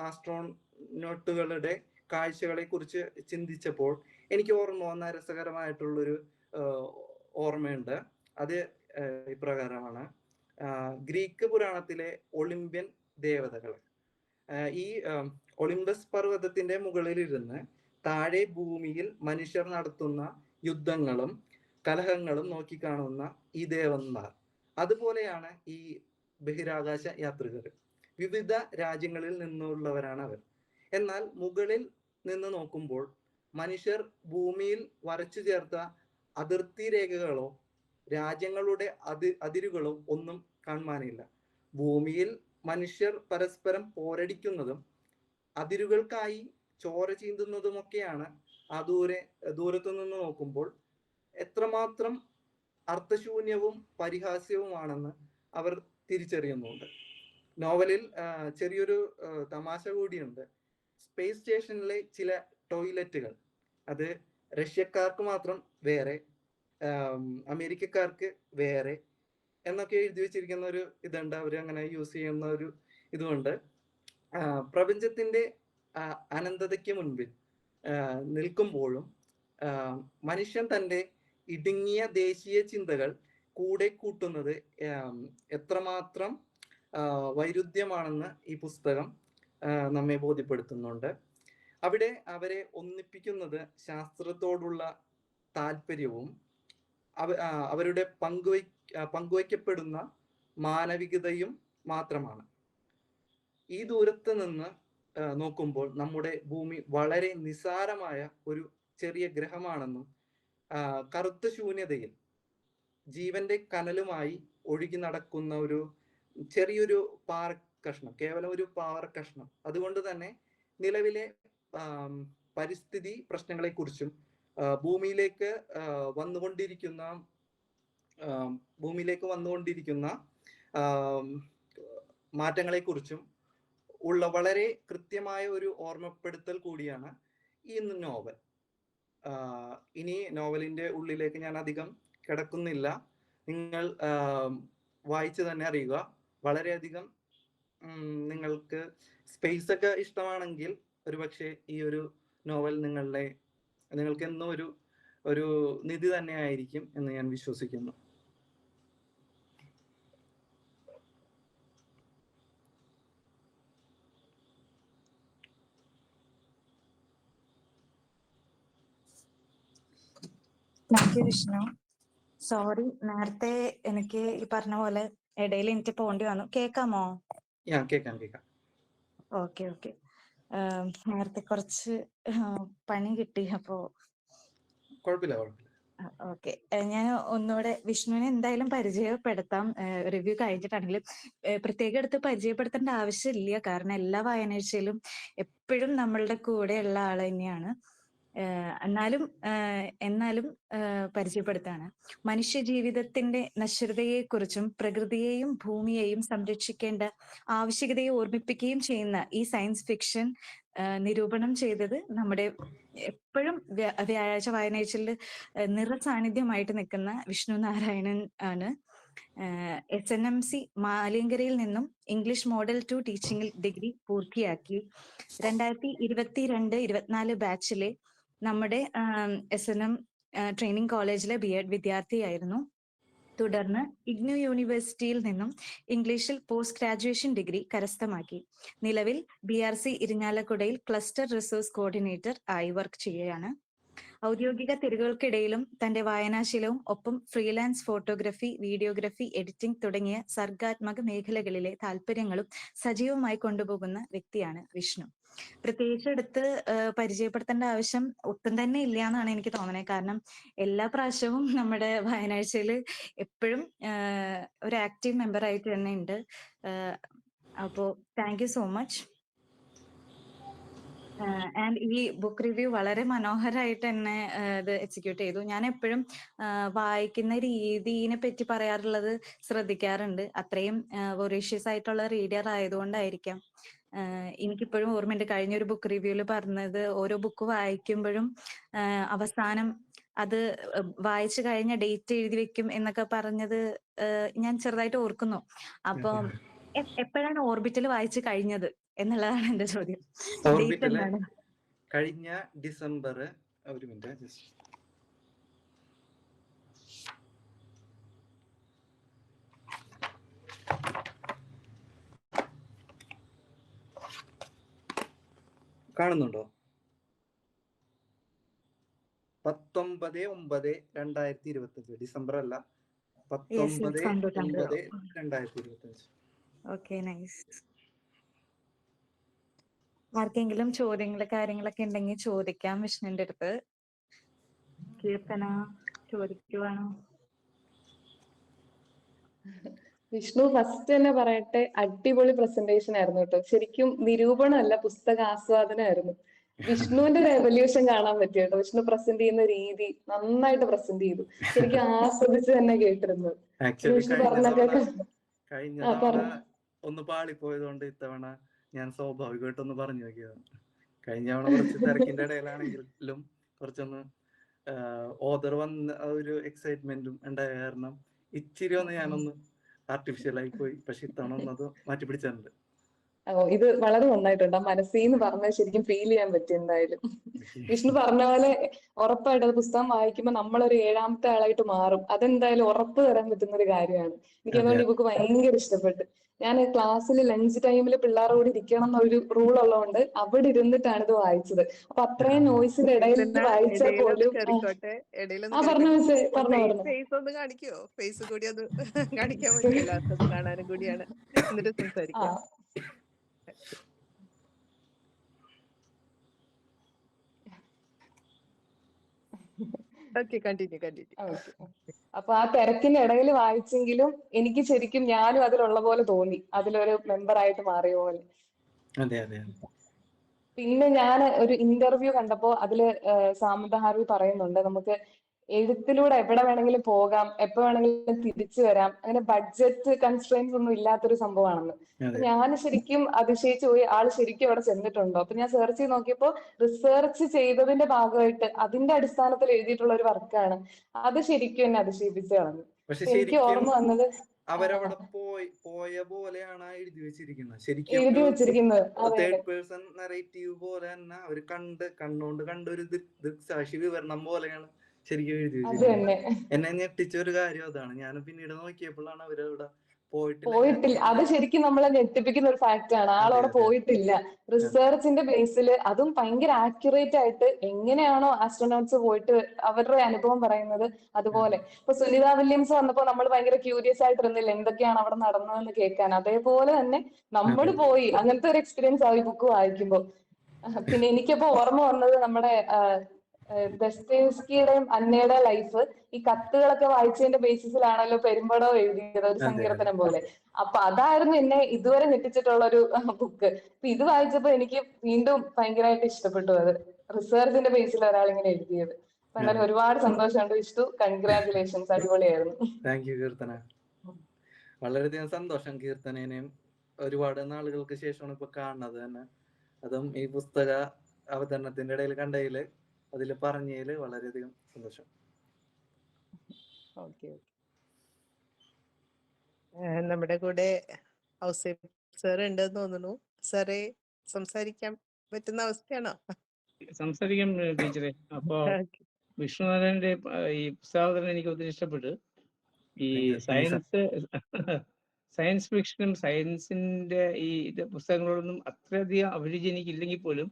ആസ്ട്രോനോട്ടുകളുടെ കാഴ്ചകളെ കുറിച്ച് ചിന്തിച്ചപ്പോൾ എനിക്ക് ഓർമ്മ വന്ന രസകരമായിട്ടുള്ളൊരു ഓർമ്മയുണ്ട്. അത് ഇപ്രകാരമാണ്. ഗ്രീക്ക് പുരാണത്തിലെ ഒളിമ്പ്യൻ ദേവതകൾ ഈ ഒളിമ്പസ് പർവ്വതത്തിന്റെ മുകളിലിരുന്ന് താഴെ ഭൂമിയിൽ മനുഷ്യർ നടത്തുന്ന യുദ്ധങ്ങളും കലഹങ്ങളും നോക്കിക്കാണുന്ന ഈ ദേവന്മാർ. അതുപോലെയാണ് ഈ ബഹിരാകാശ യാത്രികർ. വിവിധ രാജ്യങ്ങളിൽ നിന്നുള്ളവരാണ് അവർ. എന്നാൽ മുകളിൽ നിന്ന് നോക്കുമ്പോൾ മനുഷ്യർ ഭൂമിയിൽ വരച്ചു ചേർത്ത അതിർത്തി രേഖകളോ രാജ്യങ്ങളുടെ അതിരുകളോ ഒന്നും കാണുവാനില്ല. ഭൂമിയിൽ മനുഷ്യർ പരസ്പരം പോരടിക്കുന്നതും അതിരുകൾക്കായി ചോര ചീന്തുന്നതുമൊക്കെയാണ് ആ ദൂരത്തു നിന്ന് നോക്കുമ്പോൾ എത്രമാത്രം അർത്ഥശൂന്യവും പരിഹാസ്യവുമാണെന്ന് അവർ തിരിച്ചറിയുന്നുണ്ട്. നോവലിൽ ചെറിയൊരു തമാശ കൂടിയുണ്ട്. സ്പേസ് സ്റ്റേഷനിലെ ചില ടോയ്ലറ്റുകൾ അത് റഷ്യക്കാർക്ക് മാത്രം വേറെ, അമേരിക്കക്കാർക്ക് വേറെ എന്നൊക്കെ എഴുതി വെച്ചിരിക്കുന്ന ഒരു ഇതുണ്ട്. അവർ അങ്ങനെ യൂസ് ചെയ്യുന്ന ഒരു ഇതുകൊണ്ട് പ്രപഞ്ചത്തിന്റെ അനന്തതയ്ക്ക് മുൻപിൽ നിൽക്കുമ്പോഴും മനുഷ്യൻ തൻ്റെ ഇടുങ്ങിയ ദേശീയ ചിന്തകൾ കൂടെ കൂട്ടുന്നത് എത്രമാത്രം വൈരുദ്ധ്യമാണെന്ന് ഈ പുസ്തകം നമ്മെ ബോധ്യപ്പെടുത്തുന്നുണ്ട്. അവിടെ അവരെ ഒന്നിപ്പിക്കുന്നത് ശാസ്ത്രത്തോടുള്ള താല്പര്യവും അവരുടെ പങ്കുവയ്ക്കപ്പെടുന്ന മാനവികതയും മാത്രമാണ്. ഈ ദൂരത്ത് നിന്ന് നോക്കുമ്പോൾ നമ്മുടെ ഭൂമി വളരെ നിസ്സാരമായ ഒരു ചെറിയ ഗ്രഹമാണെന്നും കറുത്ത ശൂന്യതയിൽ ജീവന്റെ കനലുമായി ഒഴുകി നടക്കുന്ന ഒരു ചെറിയൊരു പാറക്കഷ്ണം, കേവലം ഒരു പാറക്കഷ്ണം. അതുകൊണ്ട് തന്നെ നിലവിലെ പരിസ്ഥിതി പ്രശ്നങ്ങളെക്കുറിച്ചും ഭൂമിയിലേക്ക് വന്നുകൊണ്ടിരിക്കുന്ന മാറ്റങ്ങളെക്കുറിച്ചും ഉള്ള വളരെ കൃത്യമായ ഒരു ഓർമ്മപ്പെടുത്തൽ കൂടിയാണ് ഈ നോവൽ. ഇനി നോവലിന്റെ ഉള്ളിലേക്ക് ഞാൻ അധികം കിടക്കുന്നില്ല. നിങ്ങൾ വായിച്ചു തന്നെ അറിയുക. വളരെയധികം നിങ്ങൾക്ക് സ്പേസ് ഒക്കെ ഇഷ്ടമാണെങ്കിൽ ഒരുപക്ഷെ ഈ ഒരു നോവൽ നിങ്ങൾക്ക് എന്നും ഒരു നിധി തന്നെ ആയിരിക്കും എന്ന് ഞാൻ വിശ്വസിക്കുന്നു. Thank you Vishnu. സോറി, നേരത്തെ എനിക്ക് ഈ പറഞ്ഞ പോലെ ഇടയിൽ എനിക്ക് പോകേണ്ടി വന്നു. കേൾക്കാമോ? കേൾക്കാം. ഓക്കെ. നേരത്തെ കുറച്ച് പണി കിട്ടി, അപ്പോ കുഴപ്പമില്ല. ഓക്കെ. ഞാൻ ഒന്നുകൂടെ വിഷ്ണുവിനെ എന്തായാലും പരിചയപ്പെടുത്താം, റിവ്യൂ കഴിഞ്ഞിട്ടാണെങ്കിലും. പ്രത്യേകം എടുത്ത് പരിചയപ്പെടുത്തേണ്ട ആവശ്യമില്ല, കാരണം എല്ലാ വായനാഴ്ചയിലും എപ്പോഴും നമ്മളുടെ കൂടെയുള്ള ആള് തന്നെയാണ്. എന്നാലും പരിചയപ്പെടുത്താണ്. മനുഷ്യ ജീവിതത്തിന്റെ നശ്വരതയെക്കുറിച്ചും പ്രകൃതിയെയും ഭൂമിയെയും സംരക്ഷിക്കേണ്ട ആവശ്യകതയെ ഓർമ്മിപ്പിക്കുകയും ചെയ്യുന്ന ഈ സയൻസ് ഫിക്ഷൻ നിരൂപണം ചെയ്തത് നമ്മുടെ എപ്പോഴും വ്യാഴാഴ്ച വായനാഴ്ചയിൽ നിറസാന്നിധ്യമായിട്ട് നിൽക്കുന്ന വിഷ്ണു നാരായണൻ ആണ്. SNMC മാലിയങ്കരയിൽ നിന്നും ഇംഗ്ലീഷ് മോഡൽ 2 ടീച്ചിങ്ങിൽ ഡിഗ്രി പൂർത്തിയാക്കി. 2022-24 ബാച്ചിലെ നമ്മുടെ SNM ട്രെയിനിങ് കോളേജിലെ BEd വിദ്യാർത്ഥിയായിരുന്നു. തുടർന്ന് ഇഗ്നു യൂണിവേഴ്സിറ്റിയിൽ നിന്നും ഇംഗ്ലീഷിൽ പോസ്റ്റ് ഗ്രാജുവേഷൻ ഡിഗ്രി കരസ്ഥമാക്കി. നിലവിൽ BRC ഇരിഞ്ഞാലക്കുടയിൽ ക്ലസ്റ്റർ റിസോഴ്സ് കോർഡിനേറ്റർ ആയി വർക്ക് ചെയ്യുകയാണ്. ഔദ്യോഗിക തിരക്കുകൾക്കിടയിലും തന്റെ വായനാശീലവും ഒപ്പം ഫ്രീലാൻസ് ഫോട്ടോഗ്രഫി, വീഡിയോഗ്രഫി, എഡിറ്റിംഗ് തുടങ്ങിയ സർഗാത്മക മേഖലകളിലെ താല്പര്യങ്ങളും സജീവമായി കൊണ്ടുപോകുന്ന വ്യക്തിയാണ് വിഷ്ണു. പ്രത്യേകിച്ച് എടുത്ത് പരിചയപ്പെടുത്തേണ്ട ആവശ്യം ഒട്ടും തന്നെ ഇല്ല എന്നാണ് എനിക്ക് തോന്നുന്നത്. കാരണം എല്ലാ പ്രാവശ്യവും നമ്മുടെ വായനാഴ്ചയിൽ എപ്പോഴും ഒരു ആക്റ്റീവ് മെമ്പർ ആയിട്ട് തന്നെ ഉണ്ട്. അപ്പോ thank you so much. And ഈ ബുക്ക് റിവ്യൂ വളരെ മനോഹരമായിട്ട് തന്നെ ഇത് എക്സിക്യൂട്ട് ചെയ്തു. ഞാൻ എപ്പോഴും വായിക്കുന്ന രീതിനെ പറ്റി പറയാറുള്ളത് ശ്രദ്ധിക്കാറുണ്ട്. അത്രയും വൊറീഷ്യസ് ആയിട്ടുള്ള റീഡർ ആയതുകൊണ്ടായിരിക്കാം. എനിക്കിപ്പോഴും ഓർമ്മയുണ്ട്, കഴിഞ്ഞൊരു ബുക്ക് റിവ്യൂവിൽ പറഞ്ഞത് ഓരോ ബുക്ക് വായിക്കുമ്പോഴും അവസാനം അത് വായിച്ചു കഴിഞ്ഞ ഡേറ്റ് എഴുതി വെക്കും എന്നൊക്കെ പറഞ്ഞത് ഞാൻ ചെറുതായിട്ട് ഓർക്കുന്നു. അപ്പൊ എപ്പോഴാണ് ഓർബിറ്റൽ വായിച്ചു കഴിഞ്ഞത് എന്നുള്ളതാണ് എന്റെ ചോദ്യം. ഡേറ്റ് എന്താണ്? കഴിഞ്ഞ ഡിസംബർ. ഒരു മിനിറ്റ്, കാണുന്നുണ്ടോ? 19/9/2025. ഡിസംബർ അല്ല, 19/9/2025. Okay, nice. ആർക്കെങ്കിലും കാര്യങ്ങളൊക്കെ ഉണ്ടെങ്കിൽ ചോദിക്കാം വിഷ്ണുവിന്റെ അടുത്ത്. കീർത്തന ചോദിക്കുവാണോ? വിഷ്ണു, ഫസ്റ്റ് തന്നെ പറയട്ടെ, അടിപൊളി പ്രസന്റേഷൻ ആയിരുന്നു കേട്ടോ. ശരിക്കും നിരൂപണമല്ല, പുസ്തക ആസ്വാദനമായിരുന്നു. വിഷ്ണുവിന്റെ റെവല്യൂഷൻ കാണാൻ പറ്റി കേട്ടോ. വിഷ്ണു പ്രസന്റ് ചെയ്യുന്ന രീതി നന്നായിട്ട് പ്രസന്റ് ചെയ്തു. ശരിക്കും ആസ്വദിച്ച് തന്നെ കേട്ടിരുന്നു. വിഷ്ണു പറഞ്ഞൊക്കെ ഒന്ന് പാളിപ്പോയതുകൊണ്ട് ഇത്തവണ ഞാൻ സ്വാഭാവികമായിട്ടൊന്ന് പറഞ്ഞു നോക്കിയതാണ്. കഴിഞ്ഞ തവണ കുറച്ച് തിരക്കിന്റെ ഇടയിലാണെങ്കിലും കുറച്ചൊന്ന് ഓദർ വന്ന ഒരു എക്സൈറ്റ്മെന്റും ഉണ്ടായ കാരണം ഇച്ചിരി ഒന്ന് ഞാനൊന്ന് ആർട്ടിഫിഷ്യൽ ആയി പോയി. പക്ഷെ ഇത്തവണ ഒന്നത് മാറ്റി പിടിച്ചിട്ടുണ്ട്. ഇത് വളരെ നന്നായിട്ടുണ്ട്. ആ മനസ്സീന്ന് പറഞ്ഞത് ശരിക്കും ഫീൽ ചെയ്യാൻ പറ്റി എന്തായാലും. വിഷ്ണു പറഞ്ഞ പോലെ ഉറപ്പായിട്ട് അത് പുസ്തകം വായിക്കുമ്പോൾ നമ്മളൊരു ഏഴാമത്തെ ആളായിട്ട് മാറും. അതെന്തായാലും ഉറപ്പ് തരാൻ പറ്റുന്ന ഒരു കാര്യമാണ്. എനിക്ക് അതെ അതുകൊണ്ട് ഈ ബുക്ക് ഭയങ്കര ഇഷ്ടപ്പെട്ടു. ഞാൻ ക്ലാസ്സിൽ ലഞ്ച് ടൈമിൽ പിള്ളേരോട് ഇരിക്കണം എന്നൊരു റൂൾ ഉള്ളതുകൊണ്ട് അവിടെ ഇരുന്നിട്ടാണ് ഇത് വായിച്ചത്. അപ്പൊ അത്രയും നോയ്സിന്റെ ഇടയിൽ വായിച്ചാൽ ഇടയിലൊന്ന് പോലും കയറിക്കോട്ടെ, ഇടയിലൊന്ന് പറഞ്ഞ കയറിക്കോട്ടെ. മിസ്സേ പറഞ്ഞു. ഫേസ് ഒന്ന് കാണിക്കുവോ? ഫേസ് കൂടി അത് കാണിക്കാൻ പറ്റുമോ? എല്ലാവർക്കും അത് കാണാനും കൂടിയാണ്. എന്നിട്ട് ആ സംസാരിക്കാം. Okay, continue. ഓക്കെ. അപ്പൊ ആ തിരക്കിന്റെ ഇടയിൽ വായിച്ചെങ്കിലും എനിക്ക് ശരിക്കും ഞാനും അതിലുള്ള പോലെ തോന്നി, അതിലൊരു മെമ്പർ ആയിട്ട് മാറിയ പോലെ. അതെ അതെ പിന്നെ ഞാൻ ഒരു ഇന്റർവ്യൂ കണ്ടപ്പോ അതില് സാമന്ത ഹാർവി പറയുന്നുണ്ട്, നമുക്ക് എഴുത്തിലൂടെ എവിടെ വേണമെങ്കിലും പോകാം, എപ്പോ വേണമെങ്കിലും തിരിച്ചു വരാം, അങ്ങനെ ബഡ്ജറ്റ് കൺസ്ട്രെയിൻസ് ഒന്നും ഇല്ലാത്തൊരു സംഭവമാണെന്ന്. അപ്പൊ അതെ ഞാൻ ശരിക്കും അതിശയിച്ചു പോയി, ആള് ശരിക്കും അവിടെ ചെന്നിട്ടുണ്ടോ? അപ്പൊ ഞാൻ സെർച്ച് ചെയ്ത് നോക്കിയപ്പോ റിസർച്ച് ചെയ്തതിന്റെ ഭാഗമായിട്ട് അതിന്റെ അടിസ്ഥാനത്തിൽ എഴുതിയിട്ടുള്ള ഒരു വർക്കാണ്. അത് ശരിക്കും എന്നെ അതിശയിപ്പിച്ചു കളഞ്ഞു. പക്ഷെ അപ്പൊ എനിക്ക് ശരിക്കും ഓർമ്മ വന്നത് അവരവിടെ പോയ പോലെയാണ് എഴുതി വെച്ചിരിക്കുന്നത്. ശരിക്കും എഴുതി ഒരു വെച്ചിരിക്കുന്നത്. അതെ അതെ തേർഡ് പേഴ്സൺ നറേറ്റീവ് പോലെ തന്നെ അവര് കണ്ണുകൊണ്ട് കണ്ട ഒരു ദൃക്സാക്ഷി വിവരണം പോലെയാണ് ശരിക്കും എഴുതി അത് വെച്ചിരിക്കുന്നത്. തന്നെ. എന്നെ ഞെട്ടിച്ച ഒരു കാര്യം അതാണ്. ഞാൻ പിന്നീട് നോക്കിയപ്പോഴാണ് അവരവിടെ പോയിട്ടില്ല. പോയിട്ടില്ല. അത് ശരിക്കും നമ്മളെ ഞെട്ടിപ്പിക്കുന്ന ഒരു ഫാക്ട് ആണ്. അതെ ആളവിടെ അതെ പോയിട്ടില്ല. അതെ റിസർച്ചിന്റെ ബേസിൽ അതും ഭയങ്കര ആക്യുറേറ്റ് ആയിട്ട് എങ്ങനെയാണോ ആസ്ട്രോനോട്ട്സ് പോയിട്ട് അവരുടെ അനുഭവം പറയുന്നത് അതുപോലെ. ഇപ്പൊ സുനിത വില്യംസ് വന്നപ്പോ നമ്മൾ ഭയങ്കര ക്യൂരിയസ് ആയിട്ടിരുന്നില്ല എന്തൊക്കെയാണ് അവിടെ നടന്നതെന്ന് കേൾക്കാൻ. അതേപോലെ തന്നെ നമ്മൾ അതെ പോയി അങ്ങനത്തെ ഒരു എക്സ്പീരിയൻസ് ആ ഈ ബുക്ക് വായിക്കുമ്പോൾ. പിന്നെ എനിക്കപ്പോ ഓർമ്മ വന്നത് നമ്മുടെ ദസ്തേവ്സ്കിയുടെയും അന്നയുടെ ലൈഫ് ഈ കത്തുകളൊക്കെ വായിച്ചതിന്റെ ബേസിസിലാണല്ലോ പെരുമ്പടവ് എഴുതിയത്, ഒരു അതെ അതെ സങ്കീർത്തനം പോലെ. അപ്പൊ അതായിരുന്നു എന്നെ ഇതുവരെ ഞെട്ടിച്ചിട്ടുള്ള ഒരു ബുക്ക്. അപ്പൊ ഇത് വായിച്ചപ്പോ എനിക്ക് വീണ്ടും ഭയങ്കരമായിട്ട് ഇഷ്ടപ്പെട്ടു അത്, റിസർച്ചിന്റെ ബേസിൽ ഒരാൾ ഇങ്ങനെ എഴുതിയത്. അപ്പൊ അതെ. എന്തായാലും ഒരുപാട് സന്തോഷമുണ്ട് വിഷ്ണു, കൺഗ്രാറ്റുലേഷൻസ്, അടിപൊളിയായിരുന്നു. Thank you Keerthana. വളരെയധികം സന്തോഷം കീർത്തനേനെയും ഒരുപാട് നാളുകൾക്ക് ശേഷമാണ് ഇപ്പൊ കാണുന്നത് തന്നെ. അതും ഈ പുസ്തക അവതരണത്തിന്റെ ഇടയിൽ കണ്ടതില് അതില് പറഞ്ഞതില് വളരെയധികം സന്തോഷം. ഓക്കെ. നമ്മുടെ കൂടെ ഔസേപ്പ് സാർ ഉണ്ടെന്ന് തോന്നുന്നു. സാറേ, സംസാരിക്കാൻ പറ്റുന്ന അവസ്ഥയാണോ? സംസാരിക്കാം ടീച്ചറെ. അപ്പോ വിഷ്ണുനാരായണന്റെ ഈ പുസ്തകം എനിക്ക് ഒത്തിരി ഇഷ്ടപ്പെട്ടു. ഈ സയൻസ് ഫിക്ഷനും സയൻസിന്റെ ഈ പുസ്തകങ്ങളോടൊന്നും അത്രയധികം അഭിരുചി എനിക്കില്ലെങ്കിൽ പോലും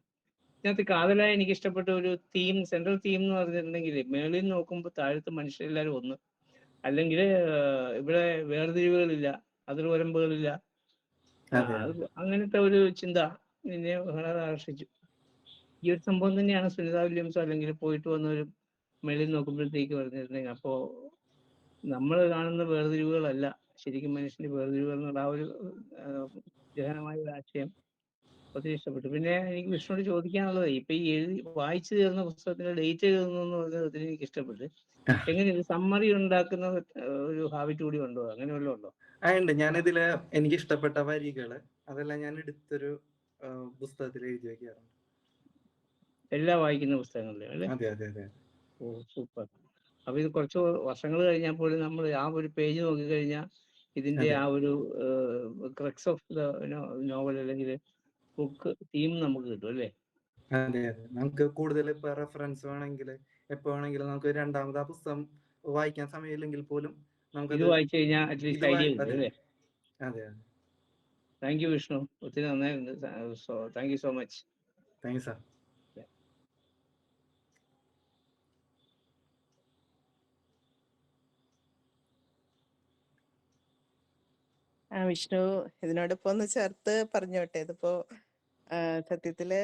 ഇതിനകത്ത് കാതലായ എനിക്ക് ഇഷ്ടപ്പെട്ട ഒരു തീം, സെൻട്രൽ തീം എന്ന് പറഞ്ഞിട്ടുണ്ടെങ്കിൽ മേളിൽ നോക്കുമ്പോൾ താഴത്ത് മനുഷ്യരെല്ലാവരും ഒന്ന്, അല്ലെങ്കിൽ ഇവിടെ വേർതിരിവുകളില്ല, അതിർവരമ്പുകളില്ല, അങ്ങനത്തെ ഒരു ചിന്ത എന്നെ വളരെ ആകർഷിച്ചു. ഈ ഒരു സംഭവം തന്നെയാണ് സുനിത വില്യംസോ അല്ലെങ്കിൽ പോയിട്ട് വന്നവരും മേളിൽ നോക്കുമ്പോഴത്തേക്ക് പറഞ്ഞിരുന്നെങ്കിൽ, അപ്പോ നമ്മൾ കാണുന്ന വേർതിരിവുകളല്ല ശരിക്കും മനുഷ്യന്റെ വേർതിരിവുകൾ എന്നുള്ള ആ ഒരു ഗഹനമായ ഒരു ആശയം ഒത്തിരി ഇഷ്ടപ്പെട്ടു. പിന്നെ എനിക്ക് വിഷ്ണുവോട് ചോദിക്കാനുള്ളത്, ഇപ്പൊ ഈ വായിച്ചു തീർന്ന പുസ്തകത്തിന്റെ ഡേറ്റ് എഴുതുന്നു എന്ന് പറഞ്ഞത് ഒത്തിരി എനിക്ക് ഇഷ്ടപ്പെട്ടു. എങ്ങനെ ഇത് സമ്മറി ഉണ്ടാക്കുന്ന ഒരു ഹാബിറ്റ് കൂടി ഉണ്ടോ? അങ്ങനെ വല്ലതും ഉണ്ടോ? ഉണ്ട്. ഞാനിതില് എനിക്ക് ഇഷ്ടപ്പെട്ട വരികള് അതെല്ലാം ഞാൻ എടുത്തൊരു പുസ്തകത്തിൽ എഴുതി വെക്കാറുണ്ട്. എല്ലാ വായിക്കുന്ന പുസ്തകങ്ങളിലും അല്ലേ? അതെ അതെ അതെ. ഓ, സൂപ്പർ. അപ്പൊ ഇത് കുറച്ച് വർഷങ്ങൾ കഴിഞ്ഞാൽ പോലും നമ്മൾ ആ ഒരു പേജ് നോക്കിക്കഴിഞ്ഞാൽ ഇതിന്റെ ആ ഒരു ക്രക്സ് ഓഫ് ദ നോവൽ അല്ലെങ്കിൽ ബുക്ക് തീം നമുക്ക് കിട്ടും അല്ലേ? അതെ അതെ. നമുക്ക് കൂടുതൽ ഇപ്പൊ റെഫറൻസ് വേണമെങ്കിൽ എപ്പോ വേണമെങ്കിലും നമുക്ക് രണ്ടാമത് ആ പുസ്തകം വായിക്കാൻ സമയമില്ലെങ്കിൽ പോലും ഇത് വായിച്ചു കഴിഞ്ഞാൽ അറ്റ്ലീസ്റ്റ് ഐഡിയ കിട്ടും അല്ലേ? അതെ അതെ. താങ്ക് യു വിഷ്ണു, ഒത്തിരി നന്നായിട്ടുണ്ട്. Thank you so much. Thank you sir. Vishnu ഇതിനോടൊപ്പം ഒന്ന് ചേർത്ത് പറഞ്ഞോട്ടെ. ഇതിപ്പോ സത്യത്തില്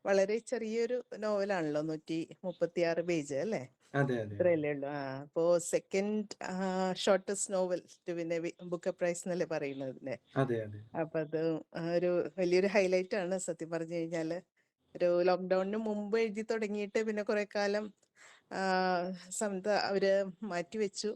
വളരെ ചെറിയൊരു നോവലാണല്ലോ, 136 പേജ് അല്ലേ? അതെ അതെ. ഇത്രയല്ലേ ഉള്ളൂ. അപ്പോ second shortest novel to win a Booker prize എന്നല്ലേ പറയുന്നതിന്റെ. അതെ അതെ. അപ്പൊ അത് ഒരു വലിയൊരു ഹൈലൈറ്റ് ആണ് സത്യം പറഞ്ഞു കഴിഞ്ഞാല്. ഒരു ലോക്ക്ഡൌണിന് മുമ്പ് എഴുതി തുടങ്ങിയിട്ട് പിന്നെ കുറെ കാലം അവര് മാറ്റിവെച്ചു.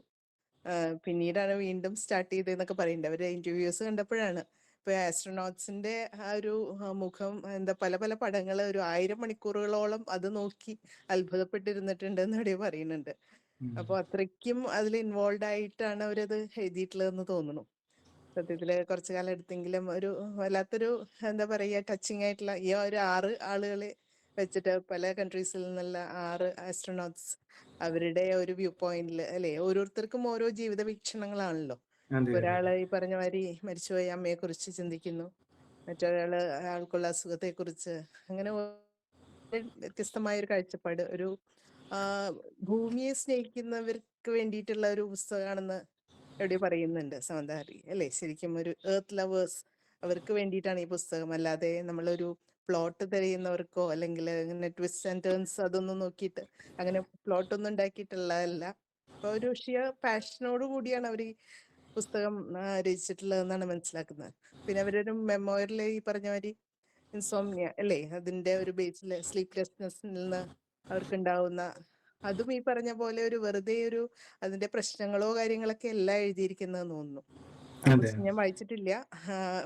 പിന്നീടാണ് വീണ്ടും സ്റ്റാർട്ട് ചെയ്തതെന്നൊക്കെ പറയുന്നുണ്ട്. അവരുടെ ഇന്റർവ്യൂസ് കണ്ടപ്പോഴാണ്. ഇപ്പൊ ആസ്ട്രോനോട്ട്സിന്റെ ആ ഒരു മുഖം, എന്താ പല പല പടങ്ങള് ഒരു 1000 മണിക്കൂറുകളോളം അത് നോക്കി അത്ഭുതപ്പെട്ടിരുന്നിട്ടുണ്ട് എന്നവിടെ പറയുന്നുണ്ട്. അപ്പൊ അത്രയ്ക്കും അതിൽ ഇൻവോൾവ് ആയിട്ടാണ് അവരത് എഴുതിയിട്ടുള്ളതെന്ന് തോന്നുന്നു. സത്യത്തില് കുറച്ചു കാലം എടുത്തെങ്കിലും ഒരു വല്ലാത്തൊരു എന്താ പറയുക ടച്ചിങ് ആയിട്ടുള്ള ഈ ഒരു 6 ആളുകളെ വെച്ചിട്ട് പല കൺട്രീസിൽ നിന്നുള്ള 6 ആസ്ട്രോനോട്ട്സ് അവരുടെ ഒരു വ്യൂ പോയിന്റിൽ അല്ലെ, ഓരോരുത്തർക്കും ഓരോ ജീവിത വീക്ഷണങ്ങളാണല്ലോ. അതെ അതെ ഒരാള് ഈ പറഞ്ഞ മാതിരി മരിച്ചുപോയ അമ്മയെ കുറിച്ച് ചിന്തിക്കുന്നു, മറ്റൊരാള് ആൾക്കുള്ള അസുഖത്തെ കുറിച്ച്, അങ്ങനെ വ്യത്യസ്തമായ ഒരു കാഴ്ചപ്പാട്. ഒരു ആ ഭൂമിയെ സ്നേഹിക്കുന്നവർക്ക് വേണ്ടിയിട്ടുള്ള ഒരു പുസ്തകമാണെന്ന് എവിടെയോ പറയുന്നുണ്ട് സമന്താരി അല്ലേ. ശരിക്കും ഒരു എർത്ത് ലവേഴ്സ് അവർക്ക് വേണ്ടിയിട്ടാണ് ഈ പുസ്തകം, അല്ലാതെ നമ്മളൊരു പ്ലോട്ട് തിരയുന്നവർക്കോ അല്ലെങ്കിൽ അങ്ങനെ ട്വിസ്റ്റ് ആൻഡ് ടേൺസ് അതൊന്നും നോക്കിയിട്ട് അങ്ങനെ പ്ലോട്ട് ഒന്നും ഉണ്ടാക്കിയിട്ടുള്ളതല്ല. അപ്പൊ ഒരു ഷിയർ പാഷനോട് കൂടിയാണ് അവർ ഈ പുസ്തകം രചിച്ചിട്ടുള്ളതെന്നാണ് മനസ്സിലാക്കുന്നത്. പിന്നെ അവരൊരു മെമ്മോറിയൽ ഈ പറഞ്ഞ മാതിരി ഇൻസോംനിയ അല്ലേ, അതിന്റെ ഒരു ബേസിൽ സ്ലീപ്ലെസ്നെസ്സിൽ നിന്ന് അവർക്കുണ്ടാവുന്ന അതും ഈ പറഞ്ഞ പോലെ ഒരു വെറുതെ ഒരു അതിന്റെ പ്രശ്നങ്ങളോ കാര്യങ്ങളൊക്കെ അല്ല എഴുതിയിരിക്കുന്നതെന്ന് തോന്നുന്നു. ആ അതെ. പുസ്തകം ഞാൻ വായിച്ചിട്ടില്ല.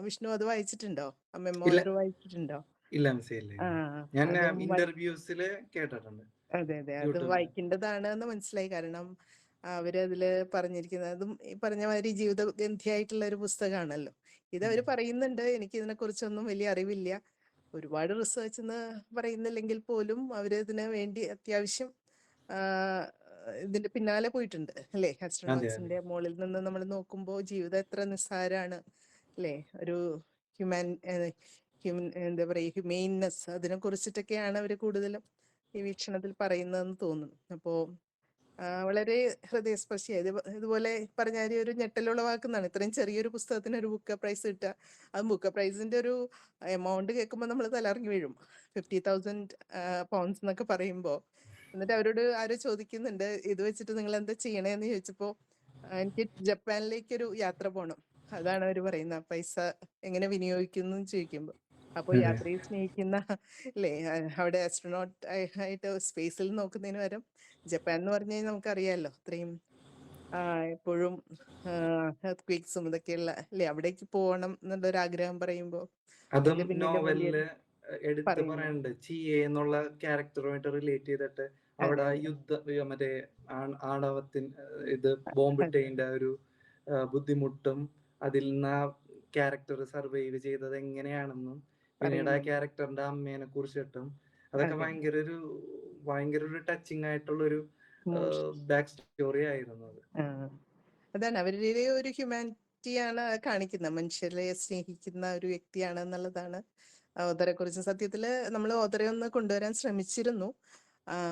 വിഷ്ണു അത് വായിച്ചിട്ടുണ്ടോ? ആ ഇല്ല മെമ്മോയർ വായിച്ചിട്ടുണ്ടോ? ഇല്ല മിസ് ഇല്ല ആ ഇല്ല. ഞാൻ അതും ഇന്റർവ്യൂസില് കേട്ടിട്ടുണ്ട്, അതെ അതെ, അതും യൂട്യൂബിൽ. വായിക്കേണ്ടതാണ് എന്ന് മനസ്സിലായി. കാരണം അവരതില് പറഞ്ഞിരിക്കുന്നത് അതും ഈ പറഞ്ഞ മാതിരി ജീവിതഗന്ധിയായിട്ടുള്ള ഒരു പുസ്തകമാണല്ലോ. ഇത് അവര് പറയുന്നുണ്ട്, എനിക്ക് ഇതിനെ കുറിച്ചൊന്നും വലിയ അറിവില്ല, ഒരുപാട് റിസർച്ച് എന്ന് പറയുന്നില്ലെങ്കിൽ പോലും അവര് ഇതിന് വേണ്ടി അത്യാവശ്യം ആ, ഇതിന്റെ പിന്നാലെ പോയിട്ടുണ്ട് അല്ലേ. അതെ അതെ ആസ്ട്രോനോട്സിന്റെ മുകളിൽ നിന്ന് നമ്മൾ നോക്കുമ്പോൾ ജീവിതം എത്ര നിസ്സാരാണ് അല്ലേ. ഒരു ഹ്യൂമാൻ എന്താ പറയുക ഹ്യൂമെയിൻനെസ് അതിനെ കുറിച്ചിട്ടൊക്കെയാണ് അവർ കൂടുതലും ഈ വീക്ഷണത്തിൽ പറയുന്നതെന്ന് തോന്നുന്നു. അപ്പോ വളരെ ഹൃദയസ്പർശിയായത്. ഇതുപോലെ പറഞ്ഞാൽ ഒരു ഞെട്ടലുളവാക്കുന്നതാണ് ഇത്രയും ചെറിയൊരു പുസ്തകത്തിന് ഒരു ബുക്ക് പ്രൈസ് കിട്ടുക. അത് ബുക്ക് പ്രൈസിന്റെ ഒരു എമൗണ്ട് കേൾക്കുമ്പോൾ നമ്മൾ തലറങ്ങി വീഴും. 50,000 പൗണ്ട്സ് എന്നൊക്കെ പറയുമ്പോൾ. എന്നിട്ട് അവരോട് ആരോ ചോദിക്കുന്നുണ്ട്, ഇത് വെച്ചിട്ട് നിങ്ങൾ എന്താ ചെയ്യണേന്ന് ചോദിച്ചപ്പോ എനിക്ക് ജപ്പാനിലേക്കൊരു യാത്ര പോകണം, അതാണ് അവർ പറയുന്നത്. ആ പൈസ എങ്ങനെ വിനിയോഗിക്കുന്നു എന്ന് ചോദിക്കുമ്പോൾ. അപ്പോൾ അതെ യാത്രയെ സ്നേഹിക്കുന്ന അല്ലേ, അവിടെ ആസ്ട്രോനോട്ട് ആയിട്ട് സ്പേസിൽ നോക്കുന്നതിന് പകരം ജപ്പാൻ എന്ന് പറഞ്ഞു കഴിഞ്ഞാൽ നമുക്കറിയാലോ അത്രയും എപ്പോഴും ക്വിക്സും ഇതൊക്കെയുള്ള അല്ലേ, അവിടേക്ക് പോകണം എന്നുള്ളൊരു ആഗ്രഹം പറയുമ്പോൾ അതും അതിന്റെ പിന്നിൽ നോവലില് വലിയൊരു എടുത്തു പറയുന്നു. പറയുന്നുണ്ട്. ചിയെ എന്നുള്ള ക്യാരക്ടറുമായിട്ട് റിലേറ്റ് ചെയ്തിട്ട് അതെ അവിടെ അതെ മറ്റേ ആണവത്തിൻ ഇത് ബോംബിട്ടതിന്റെ ഒരു ബുദ്ധിമുട്ടും അതിൽ നിന്ന് ആ ക്യാരക്ടർ സർവൈവ് ചെയ്തത് എങ്ങനെയാണെന്നും പിന്നീട് ആ പറയുന്നുണ്ട്. ക്യാരക്ടറിന്റെ അമ്മേനെ കുറിച്ചിട്ടും അതൊക്കെ അതെ ഭയങ്കര ഒരു ടച്ചിങ് ആയിട്ടുള്ള ഒരു മോശം ബാക്ക് സ്റ്റോറി ആയിരുന്നു അത്. അതാണ് അവരുടെ ഒരു ഹ്യൂമാനിറ്റിയാണ് കാണിക്കുന്നത്, മനുഷ്യരെ സ്നേഹിക്കുന്ന ഒരു വ്യക്തിയാണ് എന്നുള്ളതാണ് ഓതറെ കുറിച്ച്. സത്യത്തില് നമ്മൾ ഓതറെ ഒന്ന് കൊണ്ടുവരാൻ ശ്രമിച്ചിരുന്നു.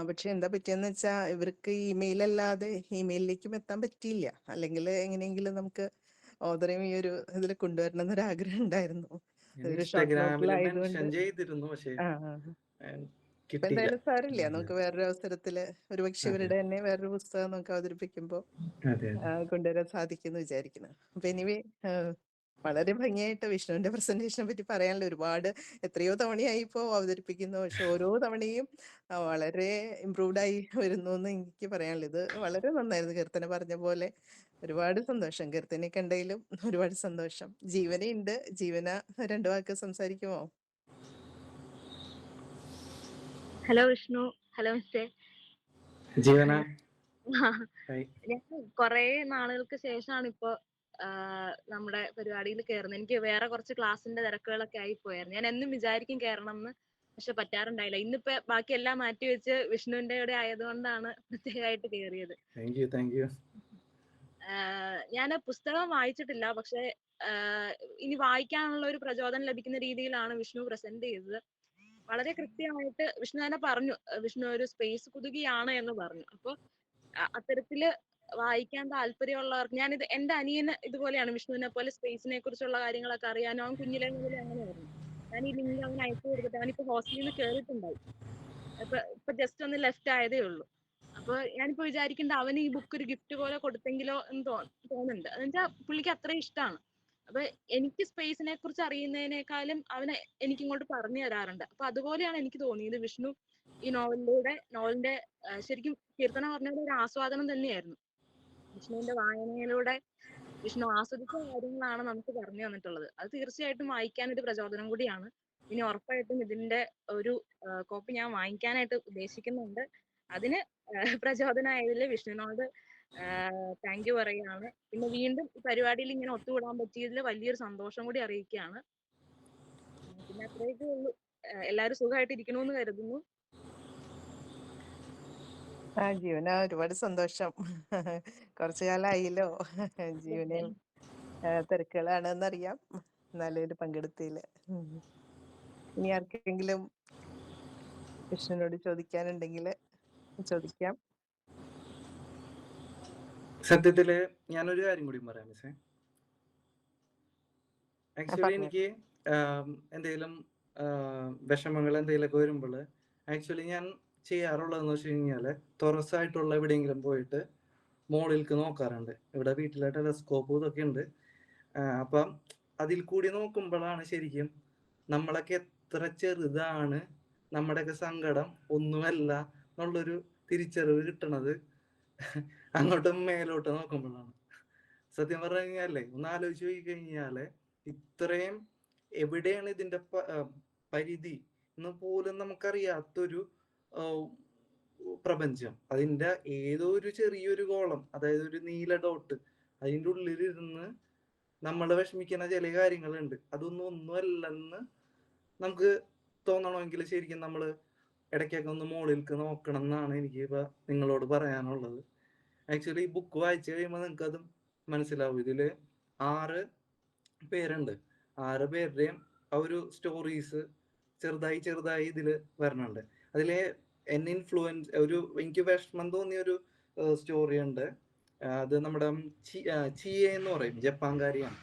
പക്ഷെ എന്താ പറ്റിയെന്ന് വെച്ചാൽ ഇവർക്ക് ഇമെയിൽ അല്ലാതെ ഇമെയിലിലേക്കും എത്താൻ പറ്റിയില്ല. അല്ലെങ്കിൽ എങ്ങനെയെങ്കിലും നമുക്ക് ഓതറയും ഈ ഒരു ഇതിൽ കൊണ്ടുവരണം എന്നൊരു ആഗ്രഹം ഉണ്ടായിരുന്നു. ഞാൻ ഇതൊരു ഷോർട്ട് ഇൻസ്റ്റാഗ്രാമിൽ നോട്ടിലായതുകൊണ്ട് മെൻഷൻ ചെയ്തിരുന്നു, പക്ഷെ ഇപ്പൊ കിട്ടിയില്ല. എന്തായാലും സാരില്ല, നമുക്ക് വേറൊരു അവസരത്തില് ഒരുപക്ഷെ അതെ ഇവരുടെ തന്നെ വേറൊരു പുസ്തകം നമുക്ക് അവതരിപ്പിക്കുമ്പോൾ അതെ അതെ. കൊണ്ടുവരാൻ സാധിക്കുമെന്ന് വിചാരിക്കുന്നു. അപ്പൊ എനിവേ വളരെ ഭംഗിയായിട്ട് വിഷ്ണുവിന്റെ പ്രസന്റേഷനെ പറ്റി പറയാനുള്ള ഒരുപാട് എത്രയോ തവണയായി ഇപ്പോൾ അവതരിപ്പിക്കുന്നു, പക്ഷെ ഓരോ തവണയും വളരെ ഇംപ്രൂവ്ഡ് ആയി വരുന്നു എന്ന് എനിക്ക് പറയാനുള്ളത്. ഇത് വളരെ നന്നായിരുന്നു. കീർത്തന പറഞ്ഞ പോലെ ഒരുപാട് സന്തോഷം, കീർത്തനെ കണ്ടതിലും ഒരുപാട് സന്തോഷം. ജീവനയുണ്ട്, ജീവന 2 വാക്ക് സംസാരിക്കുമോ? Hello Vishnu, hello mister. Jeevana hi. ഞാൻ കുറേ നാളുകൾക്ക് ശേഷമാണ് ഇപ്പൊ നമ്മുടെ പരിപാടിയിൽ കയറുന്നത്. എനിക്ക് വേറെ കുറച്ച് ക്ലാസ്സിന്റെ തിരക്കുകളൊക്കെ ആയി പോയായിരുന്നു. ഞാൻ എന്നും വിചാരിക്കും കയറണം എന്ന്, പക്ഷെ പറ്റാറുണ്ടായില്ല. ഇന്നിപ്പോ ബാക്കി എല്ലാം മാറ്റി വെച്ച് വിഷ്ണുവിന്റെ കൂടെ ആയതുകൊണ്ടാണ് പ്രത്യേകമായിട്ട് കയറിയത്. Thank you. ഞാൻ പുസ്തകം വായിച്ചിട്ടില്ല, പക്ഷെ ഇനി വായിക്കാനുള്ള ഒരു പ്രചോദനം ലഭിക്കുന്ന രീതിയിലാണ് വിഷ്ണു പ്രസന്റ് ചെയ്തത്. വളരെ കൃത്യമായിട്ട് വിഷ്ണു തന്നെ പറഞ്ഞു, വിഷ്ണു ഒരു സ്പേസ് കുതുകിയാണ് എന്ന് പറഞ്ഞു. അപ്പൊ അത്തരത്തില് വായിക്കാൻ താല്പര്യമുള്ളവർക്ക്, ഞാനിത് എന്റെ അനിയന് ഇതുപോലെയാണ്, വിഷ്ണുവിനെ പോലെ സ്പേസിനെ കുറിച്ചുള്ള കാര്യങ്ങളൊക്കെ അറിയാനും അവൻ കുഞ്ഞിലെ മുതലേ അങ്ങനെയായിരുന്നു. ഞാൻ ഈ ലിങ്ക് അവന് അയച്ചു കൊടുത്തിട്ട് അവനിപ്പോ ഹോസ്റ്റലിൽ നിന്ന് കേറിയിട്ടുണ്ടായി. ഇപ്പൊ ജസ്റ്റ് ഒന്ന് ലെഫ്റ്റ് ആയതേ ഉള്ളൂ. അപ്പൊ ഞാനിപ്പോ വിചാരിക്കേണ്ട അവന് ഈ ബുക്ക് ഒരു ഗിഫ്റ്റ് പോലെ കൊടുത്തെങ്കിലോ എന്ന് തോന്നുന്നുണ്ട്. എന്നുവെച്ചാൽ പുള്ളിക്ക് അത്രയും ഇഷ്ടമാണ്. അപ്പൊ എനിക്ക് സ്പേസിനെ കുറിച്ച് അറിയുന്നതിനേക്കാളും അവന് എനിക്ക് ഇങ്ങോട്ട് പറഞ്ഞു തരാറുണ്ട്. അപ്പൊ അതുപോലെയാണ് എനിക്ക് തോന്നിയത് വിഷ്ണു ഈ നോവലിന്റെ ശരിക്കും കീർത്തന പറഞ്ഞ ഒരു ആസ്വാദനം തന്നെയായിരുന്നു. വിഷ്ണുവിന്റെ വായനയിലൂടെ വിഷ്ണു ആസ്വദിച്ച കാര്യങ്ങളാണ് നമുക്ക് പറഞ്ഞു തന്നിട്ടുള്ളത്. അത് തീർച്ചയായിട്ടും വായിക്കാൻ ഒരു പ്രചോദനം കൂടിയാണ്. ഇനി ഉറപ്പായിട്ടും ഇതിന്റെ ഒരു കോപ്പി ഞാൻ വാങ്ങിക്കാനായിട്ട് ഉദ്ദേശിക്കുന്നുണ്ട്. അതിന് പ്രചോദനമായതിൽ വിഷ്ണുവിനോട് താങ്ക് യു പറയുകയാണ്. പിന്നെ വീണ്ടും ഈ പരിപാടിയിൽ ഇങ്ങനെ ഒത്തുകൂടാൻ പറ്റിയതിൽ വലിയൊരു സന്തോഷം കൂടി അറിയിക്കുകയാണ്. പിന്നെ അത്രയൊക്കെ ഉള്ളൂ. എല്ലാവരും സുഖമായിട്ട് ഇരിക്കണമെന്ന് കരുതുന്നു. ജീവന ഒരുപാട് സന്തോഷം. കുറച്ചു കാലമായില്ലോ ജീവനെയും തിരക്കുകളാണെന്നറിയാം. നല്ലൊരു പങ്കെടുത്തില്ല. ഇനി ആർക്കെങ്കിലും വിഷ്ണുവിനോട് ചോദിക്കാനുണ്ടെങ്കിൽ ചോദിക്കാം. സത്യത്തില് ഞാനൊരു കാര്യം കൂടി പറയാം മിസ്സേ. ആക്ച്വലി പറഞ്ഞു. എനിക്ക് എന്തെങ്കിലും വിഷമങ്ങൾ എന്തെങ്കിലുമൊക്കെ വരുമ്പോൾ ആക്ച്വലി ഞാൻ ചെയ്യാറുള്ളതെന്ന് വെച്ച് കഴിഞ്ഞാല് തുറസായിട്ടുള്ള എവിടെയെങ്കിലും പോയിട്ട് മോളിലേക്ക് നോക്കാറുണ്ട്. ഇവിടെ വീട്ടിലെ ടെലസ്കോപ്പ് ഇതൊക്കെ ഉണ്ട്. അപ്പം അതിൽ കൂടി നോക്കുമ്പോഴാണ് ശരിക്കും നമ്മളൊക്കെ എത്ര ചെറുതാണ്, നമ്മുടെയൊക്കെ സങ്കടം ഒന്നുമല്ല എന്നുള്ളൊരു തിരിച്ചറിവ് കിട്ടണത് അങ്ങോട്ടും മേലോട്ട് നോക്കുമ്പോഴാണ്. സത്യം പറഞ്ഞു കഴിഞ്ഞാലേ ഒന്ന് ആലോചിച്ച് നോക്കി കഴിഞ്ഞാല് ഇത്രയും എവിടെയാണ് ഇതിന്റെ പരിധി എന്ന് പോലും നമുക്കറിയാത്തൊരു പ്രപഞ്ചം. അതിന്റെ ഏതോ ഒരു ചെറിയൊരു ഗോളം, അതായത് ഒരു നീല ഡോട്ട്, അതിൻ്റെ ഉള്ളിലിരുന്ന് നമ്മൾ വിഷമിക്കുന്ന ചില കാര്യങ്ങളുണ്ട്. അതൊന്നും ഒന്നുമല്ലെന്ന് നമുക്ക് തോന്നണമെങ്കിൽ ശരിക്കും നമ്മൾ ഇടയ്ക്കൊക്കെ ഒന്ന് മുകളിലേക്ക് നോക്കണം എന്നാണ് എനിക്ക് ഇപ്പൊ നിങ്ങളോട് പറയാനുള്ളത്. ആക്ച്വലി ഈ ബുക്ക് വായിച്ചു കഴിയുമ്പോൾ നിങ്ങൾക്ക് അത് മനസ്സിലാവും. ഇതില് 6 പേരുണ്ട്. 6 പേരുടെയും ആ ഒരു സ്റ്റോറീസ് ചെറുതായി ഇതില് വരണുണ്ട്. അതിലെ എന്നെ ഇൻഫ്ലുവൻസ് എനിക്ക് വിഷമം തോന്നിയ ഒരു സ്റ്റോറി ഉണ്ട്. അത് നമ്മുടെ ചിയെ എന്ന് പറയും, ജപ്പാൻകാരിയാണ്.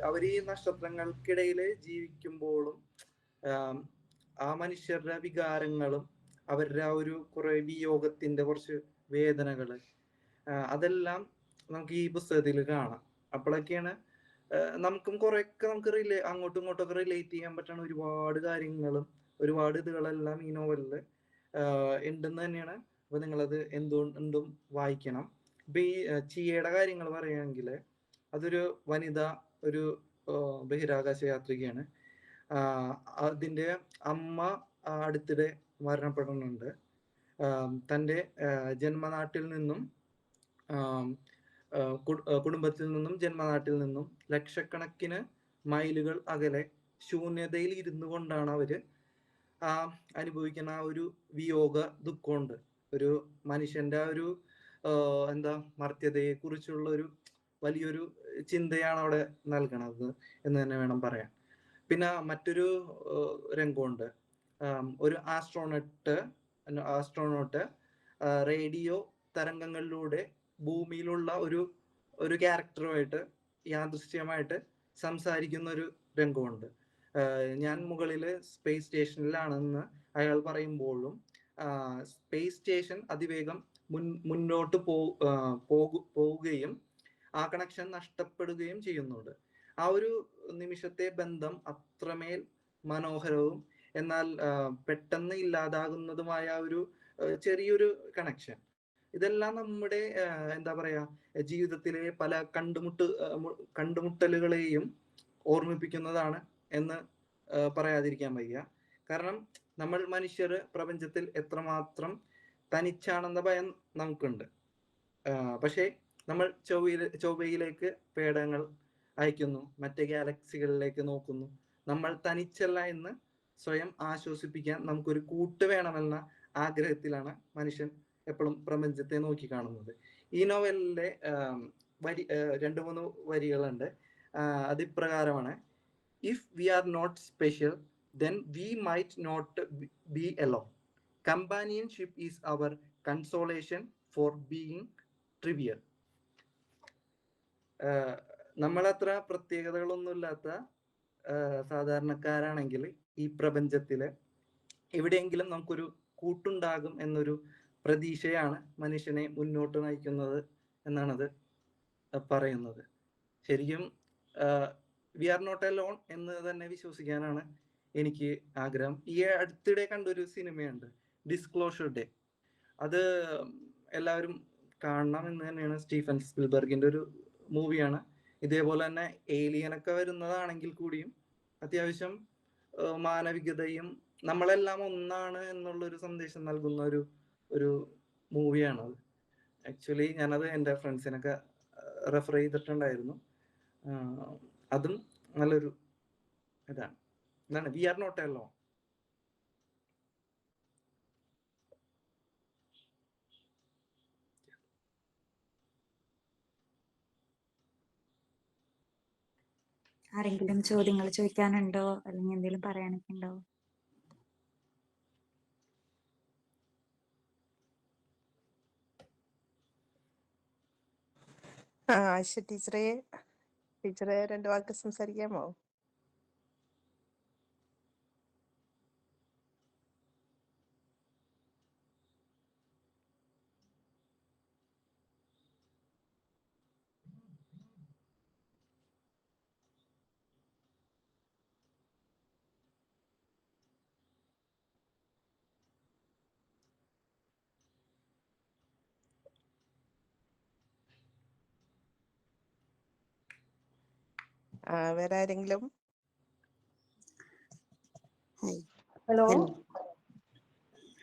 അവർ ഈ നക്ഷത്രങ്ങൾക്കിടയിൽ ജീവിക്കുമ്പോഴും ആ മനുഷ്യരുടെ വികാരങ്ങളും അവരുടെ ആ ഒരു കുറെ വിയോഗത്തിന്റെ കുറച്ച് വേദനകള് അതെല്ലാം നമുക്ക് ഈ പുസ്തകത്തിൽ കാണാം. അപ്പോഴൊക്കെയാണ് നമുക്കും കുറെയൊക്കെ നമുക്ക് അങ്ങോട്ടും ഇങ്ങോട്ടൊക്കെ റിലേറ്റ് ചെയ്യാൻ പറ്റുന്ന ഒരുപാട് കാര്യങ്ങളും ഒരുപാട് ഇതുകളെല്ലാം ഈ നോവലില് ഉണ്ടെന്ന് തന്നെയാണ്. അപ്പൊ നിങ്ങളത് എന്തുകൊണ്ടും വായിക്കണം. ഇപ്പൊ ഈ ചിയയുടെ കാര്യങ്ങൾ പറയുകയാണെങ്കിൽ അതൊരു വനിത, ഒരു ബഹിരാകാശ യാത്രികയാണ്. അതിന്റെ അമ്മ അടുത്തിടെ മരണപ്പെടുന്നുണ്ട്. തൻ്റെ ജന്മനാട്ടിൽ നിന്നും കുടുംബത്തിൽ നിന്നും ജന്മനാട്ടിൽ നിന്നും ലക്ഷക്കണക്കിന് മൈലുകൾ അകലെ ശൂന്യതയിൽ ഇരുന്നു കൊണ്ടാണ് അവര് അനുഭവിക്കുന്ന ആ ഒരു വിയോഗ ദുഃഖമുണ്ട്. ഒരു മനുഷ്യന്റെ ആ ഒരു മർത്യതയെ കുറിച്ചുള്ള ഒരു വലിയൊരു ചിന്തയാണ് അവിടെ നൽകണത് എന്ന് തന്നെ വേണം പറയാൻ. പിന്നെ മറ്റൊരു രംഗമുണ്ട്. ഒരു ആസ്ട്രോണോട്ട് റേഡിയോ തരംഗങ്ങളിലൂടെ ഭൂമിയിലുള്ള ഒരു ക്യാരക്ടറുമായിട്ട് യാദൃശ്ചികമായിട്ട് സംസാരിക്കുന്ന ഒരു രംഗമുണ്ട്. ഞാൻ മുകളില് സ്പേസ് സ്റ്റേഷനിലാണെന്ന് അയാൾ പറയുമ്പോഴും സ്പേസ് സ്റ്റേഷൻ അതിവേഗം മുന്നോട്ട് പോവുകയും ആ കണക്ഷൻ നഷ്ടപ്പെടുകയും ചെയ്യുന്നുണ്ട്. ആ ഒരു നിമിഷത്തെ ബന്ധം അത്രമേൽ മനോഹരവും എന്നാൽ പെട്ടെന്ന് ഇല്ലാതാകുന്നതുമായ ഒരു ചെറിയൊരു കണക്ഷൻ. ഇതെല്ലാം നമ്മുടെ എന്താ പറയാ ജീവിതത്തിലെ പല കണ്ടുമുട്ടലുകളെയും ഓർമ്മിപ്പിക്കുന്നതാണ് എന്ന് പറയാതിരിക്കാൻ വയ്യ. കാരണം നമ്മൾ മനുഷ്യർ പ്രപഞ്ചത്തിൽ എത്രമാത്രം തനിച്ചാണെന്ന ഭയം നമുക്കുണ്ട്. പക്ഷേ നമ്മൾ ചൊവ്വയിലേക്ക് പേടകങ്ങൾ അയക്കുന്നു, മറ്റേ ഗാലക്സികളിലേക്ക് നോക്കുന്നു. നമ്മൾ തനിച്ചല്ല എന്ന് സ്വയം ആശ്വസിപ്പിക്കാൻ നമുക്കൊരു കൂട്ട് വേണമെന്ന ആഗ്രഹത്തിലാണ് മനുഷ്യൻ എപ്പോഴും പ്രപഞ്ചത്തെ നോക്കി കാണുന്നത്. ഈ നോവലിലെ 2-3 വരികളുണ്ട്. അതിപ്രകാരമാണ്: if we are not special then we might not be alone. Companionship is our consolation for being trivial. നമ്മളത്ര പ്രത്യേകതകളൊന്നുമില്ലാത്ത സാധാരണക്കാരാണെങ്കിൽ ഈ പ്രപഞ്ചത്തില് എവിടെയെങ്കിലും നമുക്കൊരു കൂട്ടുണ്ടാകും എന്നൊരു പ്രതീക്ഷയാണ് മനുഷ്യനെ മുന്നോട്ട് നയിക്കുന്നത് എന്നാണത് പറയുന്നത്. ശരിക്കും വി ആർ നോട്ട് അലോൺ എന്ന് തന്നെ വിശ്വസിക്കാനാണ് എനിക്ക് ആഗ്രഹം. ഈ അടുത്തിടെ കണ്ടൊരു സിനിമയുണ്ട്, ഡിസ്ക്ലോഷർ ഡേ. അത് എല്ലാവരും കാണണം എന്ന് തന്നെയാണ്. സ്റ്റീഫൻ സ്പിൽബർഗിന്റെ ഒരു മൂവിയാണ്. ഇതേപോലെ തന്നെ ഏലിയനൊക്കെ വരുന്നതാണെങ്കിൽ കൂടിയും അത്യാവശ്യം മാനവികതയും നമ്മളെല്ലാം ഒന്നാണ് എന്നുള്ളൊരു സന്ദേശം നൽകുന്ന ഒരു മൂവിയാണത്. ആക്ച്വലി ഞാനത് എൻ്റെ ഫ്രണ്ട്സിനൊക്കെ റെഫർ ചെയ്തിട്ടുണ്ടായിരുന്നു. അതും നല്ലൊരു ഇതാണ്. എന്താണ് we are not a law. ആരെങ്കിലും ചോദ്യങ്ങൾ ചോദിക്കാനുണ്ടോ അല്ലെങ്കിൽ എന്തെങ്കിലും പറയാനൊക്കെ ഉണ്ടോ? ആശ ടീച്ചറെ 2 വാക്ക് സംസാരിക്കാമോ? വേറെ ആരെങ്കിലും? Hello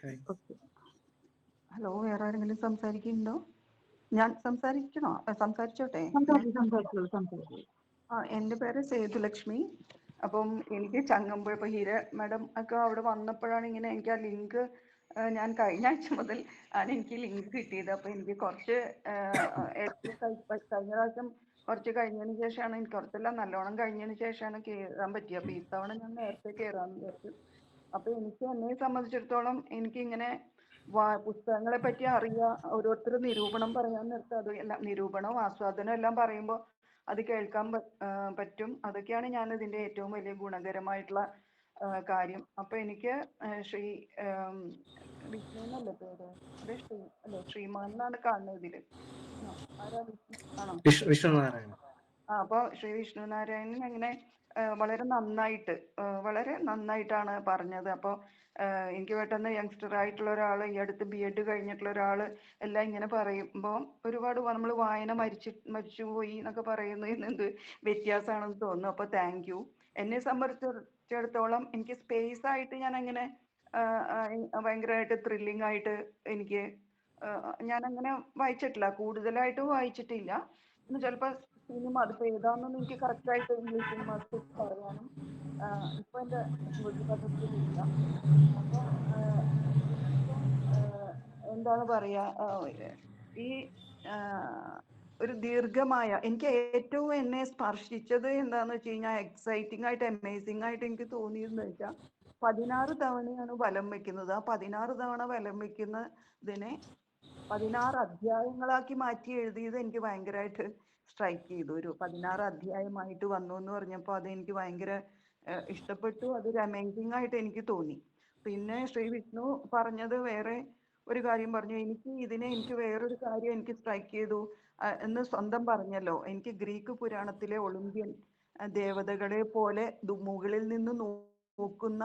hi. ഹലോ, വേറെ ആരെങ്കിലും സംസാരിക്കുന്നുണ്ടോ? ഞാൻ സംസാരിക്കണോ? സംസാരിച്ചോട്ടെ? എൻ്റെ പേര് സേതുലക്ഷ്മി. അപ്പം എനിക്ക് ചങ്ങമ്പുഴ, ഇപ്പൊ ഹീര മാഡം ഒക്കെ അവിടെ വന്നപ്പോഴാണ് ഇങ്ങനെ എനിക്ക് ആ ലിങ്ക്, ഞാൻ കഴിഞ്ഞ ആഴ്ച മുതൽ ആണ് എനിക്ക് ലിങ്ക് കിട്ടിയത്. അപ്പൊ എനിക്ക് കുറച്ച് കഴിഞ്ഞ പ്രാവശ്യം കുറച്ച് കഴിഞ്ഞതിന് ശേഷമാണ്, എനിക്ക് കുറച്ചെല്ലാം നല്ലോണം കഴിഞ്ഞതിന് ശേഷമാണ് കയറാൻ പറ്റിയത്. അപ്പൊ ഇത്തവണ ഞാൻ നേരത്തെ കയറാന്ന് വിചാരിച്ചു. അപ്പൊ എനിക്ക് എന്നെ സംബന്ധിച്ചിടത്തോളം എനിക്ക് ഇങ്ങനെ പുസ്തകങ്ങളെ പറ്റി അറിയാം, ഓരോരുത്തർ നിരൂപണം പറയാൻ നേരത്ത് അത് എല്ലാം നിരൂപണവും ആസ്വാദനവും എല്ലാം പറയുമ്പോൾ അത് കേൾക്കാൻ പറ്റും. അതൊക്കെയാണ് ഞാൻ ഇതിന്റെ ഏറ്റവും വലിയ ഗുണകരമായിട്ടുള്ള കാര്യം. അപ്പൊ എനിക്ക് ശ്രീ വിഷ്ണു എന്നല്ലേ പേര്? അതെ, ശ്രീമാൻ എന്നാണ് കാണുന്നത് ഇതില്. ആരാ? ആണോ? വിഷ്ണുനാരായണൻ. അപ്പോൾ ശ്രീ വിഷ്ണുനാരായണൻ അങ്ങനെ വളരെ നന്നായിട്ടാണ് പറഞ്ഞത്. അപ്പോൾ എനിക്ക് പെട്ടെന്ന് യങ്സ്റ്റർ ആയിട്ടുള്ള ഒരാൾ, ഈ അടുത്ത് BEd കഴിഞ്ഞിട്ടുള്ള ഒരാൾ എല്ലാം ഇങ്ങനെ പറയുമ്പോൾ ഒരുപാട് നമ്മൾ വായന മരിച്ചുപോയി എന്നൊക്കെ പറയുന്നതിന് എന്ത് വ്യത്യാസമാണെന്ന് തോന്നുന്നു. അപ്പോൾ താങ്ക് യു. എന്നെ സംബന്ധിച്ചിടത്തോളം എനിക്ക് സ്പേസ് ആയിട്ട് ഞാൻ അങ്ങനെ ഭയങ്കരമായിട്ട് ത്രില്ലിംഗ് ആയിട്ട് എനിക്ക് ഞാൻ അങ്ങനെ വായിച്ചിട്ടില്ല, കൂടുതലായിട്ട് വായിച്ചിട്ടില്ല. ചിലപ്പോൾ സിനിമ, അതിപ്പോൾ ഏതാണെന്നൊന്നും എനിക്ക് കറക്റ്റായിട്ട് ഇംഗ്ലീഷ് സിനിമാസ് കുറിച്ച് പറയാനും ഇപ്പൊ എൻ്റെ സ്മൃതിപഥത്തിലില്ല. അപ്പോൾ എനിക്കിപ്പോൾ എന്താണ് പറയാ, ഈ ഒരു ദീർഘമായ, എനിക്ക് ഏറ്റവും എന്നെ സ്പർശിച്ചത് എന്താന്ന് വെച്ച് കഴിഞ്ഞാൽ, എക്സൈറ്റിംഗ് ആയിട്ട് അമേസിംഗ് ആയിട്ട് എനിക്ക് തോന്നിയതെന്ന് വെച്ചാൽ 16 തവണയാണ് വലം വെക്കുന്നത്. ആ 16 തവണ വലം വെക്കുന്നതിനെ 16 അധ്യായങ്ങളാക്കി മാറ്റി എഴുതിയത് എനിക്ക് ഭയങ്കരമായിട്ട് സ്ട്രൈക്ക് ചെയ്തു. ഒരു 16 അധ്യായമായിട്ട് വന്നു എന്ന് പറഞ്ഞപ്പോൾ അത് എനിക്ക് ഭയങ്കര ഇഷ്ടപ്പെട്ടു. അതൊരു അമേസിംഗ് ആയിട്ട് എനിക്ക് തോന്നി. പിന്നെ ശ്രീ വിഷ്ണു പറഞ്ഞത് വേറെ ഒരു കാര്യം പറഞ്ഞു. എനിക്ക് വേറൊരു കാര്യം എനിക്ക് സ്ട്രൈക്ക് ചെയ്തു എന്ന് സ്വന്തം പറഞ്ഞല്ലോ. എനിക്ക് ഗ്രീക്ക് പുരാണത്തിലെ ഒളിമ്പ്യൻ ദേവതകളെ പോലെ മുകളിൽ നിന്ന് നോക്കുന്ന